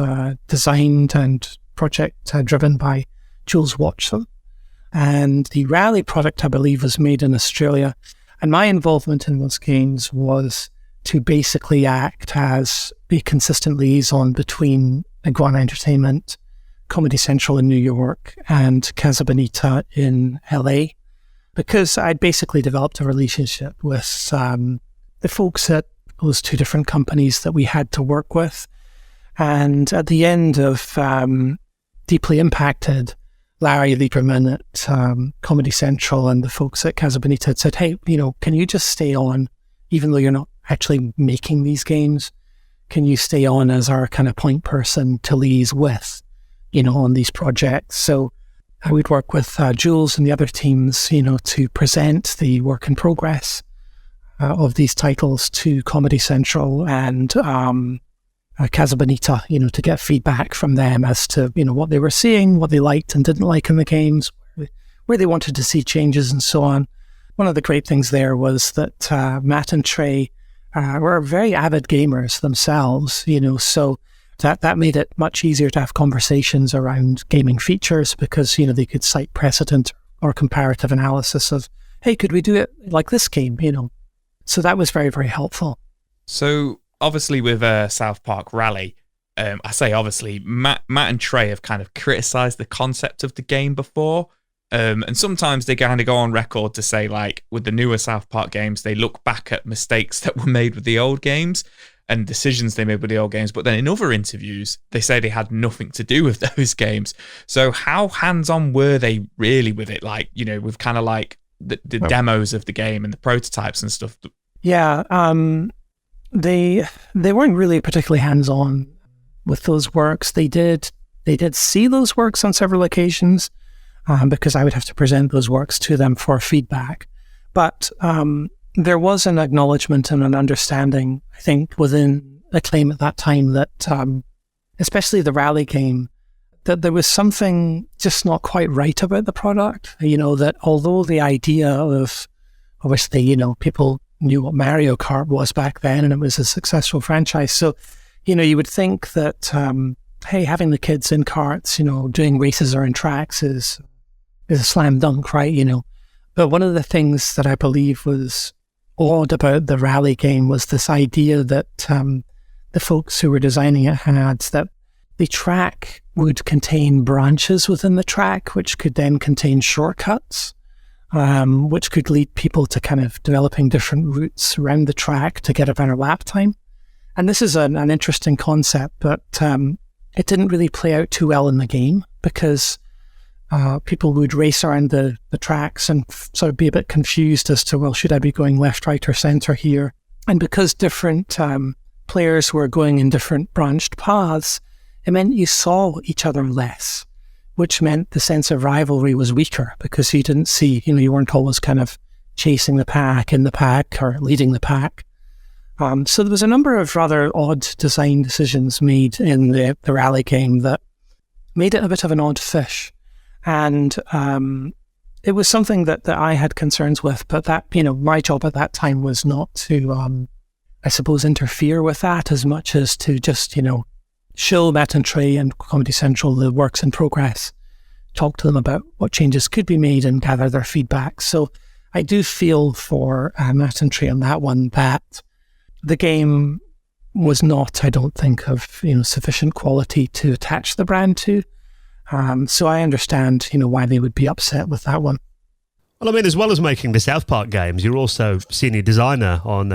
designed and project driven by Jules Watson. And the Rally product, I believe, was made in Australia. And my involvement in those games was to basically act as a consistent liaison between Iguana Entertainment, Comedy Central in New York, and Casa Bonita in LA. Because I'd basically developed a relationship with the folks at those two different companies that we had to work with. And at the end of Deeply Impacted, Larry Lieberman at Comedy Central and the folks at Casa Bonita had said, hey, can you just stay on, even though you're not actually making these games? Can you stay on as our kind of point person to liaise with, on these projects? So I would work with Jules and the other teams, to present the work in progress of these titles to Comedy Central and Casa Bonita, to get feedback from them as to, what they were seeing, what they liked and didn't like in the games, where they wanted to see changes and so on. One of the great things there was that Matt and Trey were very avid gamers themselves, so that made it much easier to have conversations around gaming features because, they could cite precedent or comparative analysis of, hey, could we do it like this game, So that was very, very helpful. So obviously with South Park Rally, I say obviously, Matt and Trey have kind of criticised the concept of the game before. And sometimes they kind of go on record to say, like, with the newer South Park games, they look back at mistakes that were made with the old games and decisions they made with the old games. But then in other interviews, they say they had nothing to do with those games. So how hands-on were they really with it? Like, with kind of like the demos of the game and the prototypes and stuff. Yeah, they weren't really particularly hands-on with those works. They did see those works on several occasions because I would have to present those works to them for feedback. But there was an acknowledgement and an understanding, I think, within Acclaim at that time that, especially the Rally game, that there was something just not quite right about the product. That although the idea of, obviously, people knew what Mario Kart was back then and it was a successful franchise. So, you would think that, hey, having the kids in karts, doing races or in tracks is a slam dunk, right? But one of the things that I believe was odd about the Rally game was this idea that the folks who were designing it had that the track would contain branches within the track, which could then contain shortcuts. Which could lead people to kind of developing different routes around the track to get a better lap time. And this is an interesting concept, but it didn't really play out too well in the game because people would race around the tracks and sort of be a bit confused as to, well, should I be going left, right, or center here? And because different players were going in different branched paths, it meant you saw each other less, which meant the sense of rivalry was weaker because you didn't see, you weren't always kind of chasing the pack, in the pack, or leading the pack. So there was a number of rather odd design decisions made in the Rally game that made it a bit of an odd fish. And it was something that I had concerns with, but that, my job at that time was not to, I suppose, interfere with that as much as to just, show Matt and Trey and Comedy Central the works in progress, talk to them about what changes could be made and gather their feedback. So I do feel for Matt and Trey on that one that the game was not, I don't think, of sufficient quality to attach the brand to. So I understand, why they would be upset with that one. Well, I mean, as well as making the South Park games, you're also senior designer on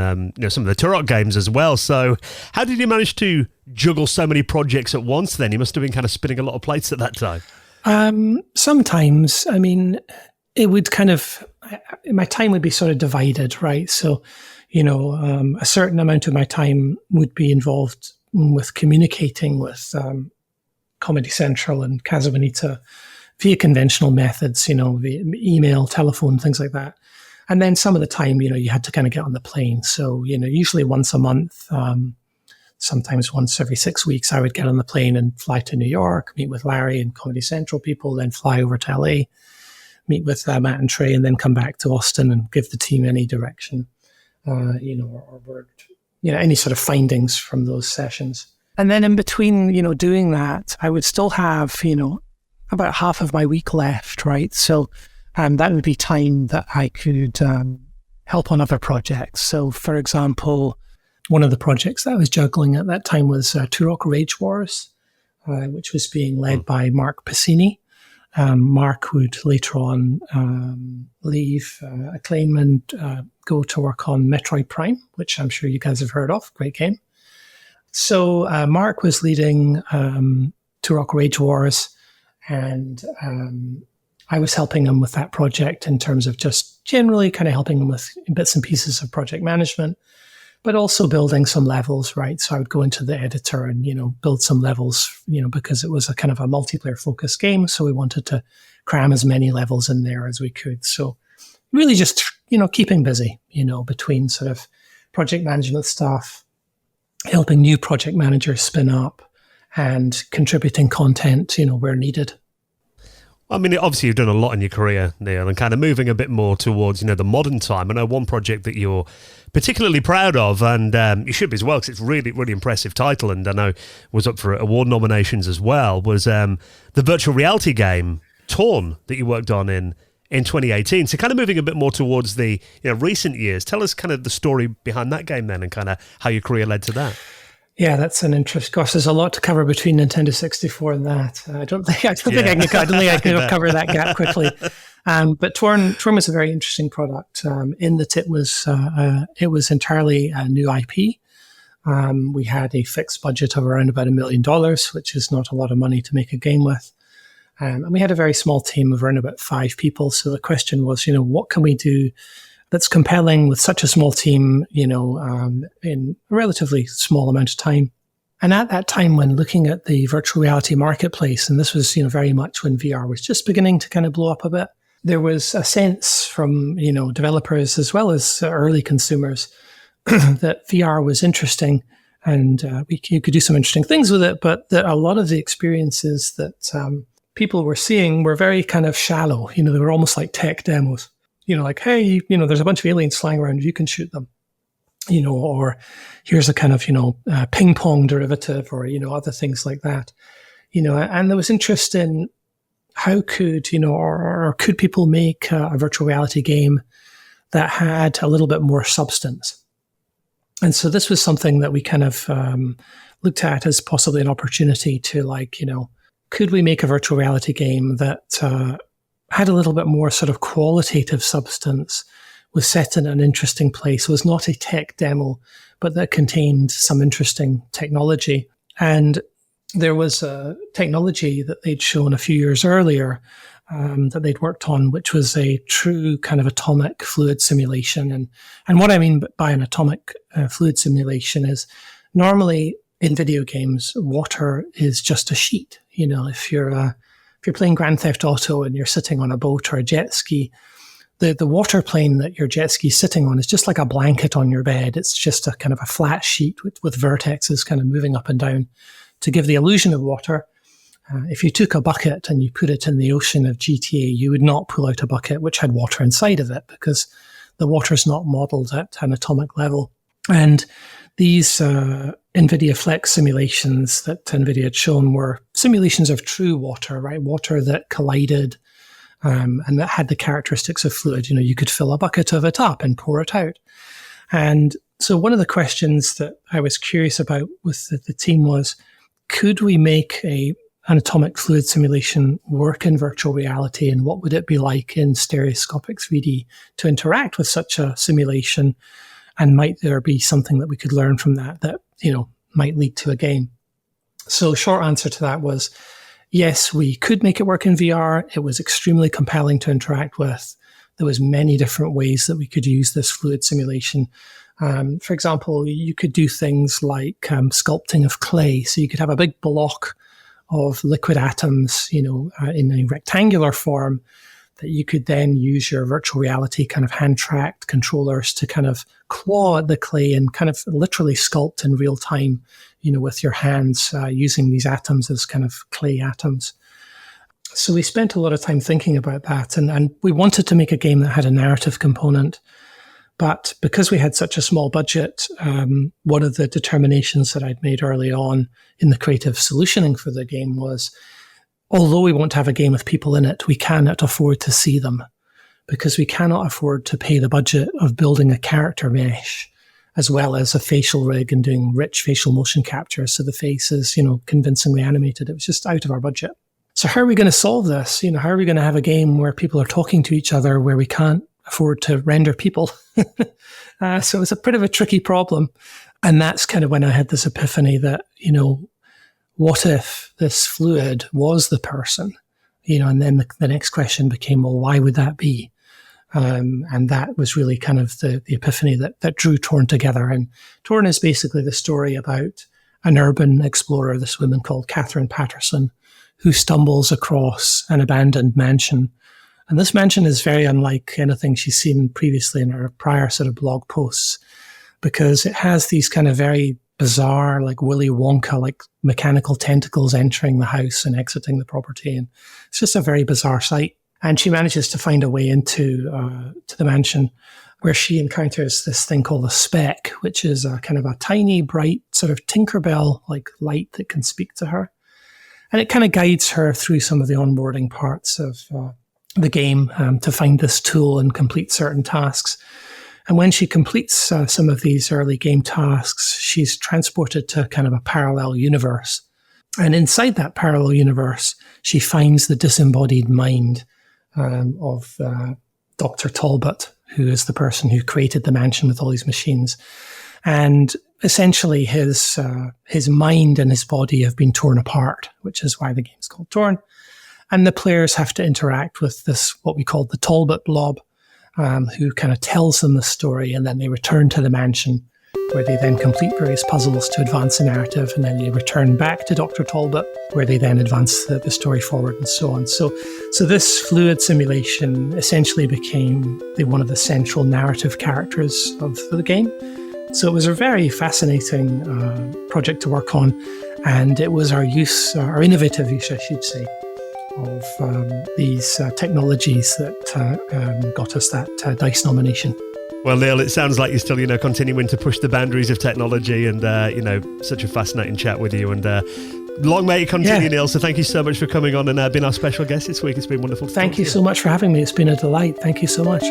some of the Turok games as well. So how did you manage to juggle so many projects at once then? You must have been kind of spinning a lot of plates at that time. Sometimes, I mean, it would my time would be sort of divided, right? So, a certain amount of my time would be involved with communicating with Comedy Central and Casa Bonita via conventional methods, via email, telephone, things like that. And then some of the time, you had to kind of get on the plane. So, usually once a month, sometimes once every 6 weeks, I would get on the plane and fly to New York, meet with Larry and Comedy Central people, then fly over to LA, meet with Matt and Trey, and then come back to Austin and give the team any direction, or any sort of findings from those sessions. And then in between, doing that, I would still have, about half of my week left, right? So that would be time that I could help on other projects. So, for example, one of the projects that I was juggling at that time was Turok Rage Wars, which was being led by Mark Piscini. Mark would later on leave Acclaim and go to work on Metroid Prime, which I'm sure you guys have heard of. Great game. So Mark was leading Turok Rage Wars, and I was helping him with that project in terms of just generally kind of helping him with bits and pieces of project management, but also building some levels, right? So I would go into the editor and, build some levels, because it was a kind of a multiplayer focused game. So we wanted to cram as many levels in there as we could. So really just, keeping busy, between sort of project management stuff, helping new project managers spin up, and contributing content, where needed. I mean, obviously you've done a lot in your career, Neill, and kind of moving a bit more towards, the modern time. I know one project that you're particularly proud of, and you should be as well, because it's really, really impressive title, and I know was up for award nominations as well, was the virtual reality game, Torn, that you worked on in 2018. So kind of moving a bit more towards the recent years. Tell us kind of the story behind that game then, and kind of how your career led to that. Yeah, that's an interest. Gosh, there's a lot to cover between Nintendo 64 and that. I don't think I can cover that gap quickly. But Torn was a very interesting product. In that it was entirely a new IP. We had a fixed budget of around about $1 million, which is not a lot of money to make a game with. And we had a very small team of around about 5 people. So the question was, what can we do that's compelling with such a small team, in a relatively small amount of time. And at that time, when looking at the virtual reality marketplace, and this was, very much when VR was just beginning to kind of blow up a bit, there was a sense from, developers as well as early consumers that VR was interesting, and you could do some interesting things with it, but that a lot of the experiences that people were seeing were very kind of shallow. They were almost like tech demos. Like, hey, there's a bunch of aliens flying around, you can shoot them, or here's a kind of, ping pong derivative, or, other things like that, and there was interest in how could, or could people make a virtual reality game that had a little bit more substance. And so this was something that we kind of looked at as possibly an opportunity to could we make a virtual reality game that had a little bit more sort of qualitative substance, was set in an interesting place, was not a tech demo, but that contained some interesting technology. And there was a technology that they'd shown a few years earlier that they'd worked on, which was a true kind of atomic fluid simulation. And what I mean by an atomic fluid simulation is normally in video games, water is just a sheet. If you're playing Grand Theft Auto and you're sitting on a boat or a jet ski, the water plane that your jet ski is sitting on is just like a blanket on your bed. It's just a kind of a flat sheet with vertexes kind of moving up and down to give the illusion of water. If you took a bucket and you put it in the ocean of GTA, you would not pull out a bucket which had water inside of it, because the water is not modeled at an atomic level. And these NVIDIA Flex simulations that NVIDIA had shown were simulations of true water, right? Water that collided and that had the characteristics of fluid. You could fill a bucket of it up and pour it out. And so one of the questions that I was curious about with the team was, could we make an atomic fluid simulation work in virtual reality, and what would it be like in stereoscopic 3D to interact with such a simulation? And might there be something that we could learn from that might lead to a game? So short answer to that was, yes, we could make it work in VR. It was extremely compelling to interact with. There was many different ways that we could use this fluid simulation. For example, you could do things like sculpting of clay. So you could have a big block of liquid atoms, in a rectangular form, that you could then use your virtual reality kind of hand-tracked controllers to kind of claw at the clay and kind of literally sculpt in real time, with your hands, using these atoms as kind of clay atoms. So we spent a lot of time thinking about that, and we wanted to make a game that had a narrative component. But because we had such a small budget, one of the determinations that I'd made early on in the creative solutioning for the game was, although we want to have a game with people in it, we cannot afford to see them, because we cannot afford to pay the budget of building a character mesh as well as a facial rig and doing rich facial motion capture so the face is, convincingly animated. It was just out of our budget. So how are we going to solve this? How are we going to have a game where people are talking to each other where we can't afford to render people? So it was a bit of a tricky problem. And that's kind of when I had this epiphany that, what if this fluid was the person? And then the next question became, well, why would that be? And that was really kind of the epiphany that drew Torn together. And Torn is basically the story about an urban explorer, this woman called Catherine Patterson, who stumbles across an abandoned mansion. And this mansion is very unlike anything she's seen previously in her prior sort of blog posts, because it has these kind of very bizarre, like Willy Wonka, like mechanical tentacles entering the house and exiting the property. And it's just a very bizarre sight. And she manages to find a way into to the mansion, where she encounters this thing called a speck, which is a kind of a tiny, bright sort of Tinkerbell-like light that can speak to her. And it kind of guides her through some of the onboarding parts of the game to find this tool and complete certain tasks. And when she completes some of these early game tasks, she's transported to kind of a parallel universe. And inside that parallel universe, she finds the disembodied mind of Dr. Talbot, who is the person who created the mansion with all these machines. And essentially his mind and his body have been torn apart, which is why the game's called Torn. And the players have to interact with this, what we call the Talbot blob, who kind of tells them the story, and then they return to the mansion, where they then complete various puzzles to advance the narrative, and then they return back to Dr. Talbot, where they then advance the story forward, and so on. So this fluid simulation essentially became one of the central narrative characters of the game. So it was a very fascinating project to work on, and it was our innovative use, I should say, of these technologies that got us that DICE nomination. Well, Neill, it sounds like you're still, continuing to push the boundaries of technology, and, such a fascinating chat with you, and long may it continue, Neill. So thank you so much for coming on and being our special guest this week. It's been wonderful to Thank you so much for having me. It's been a delight. Thank you so much.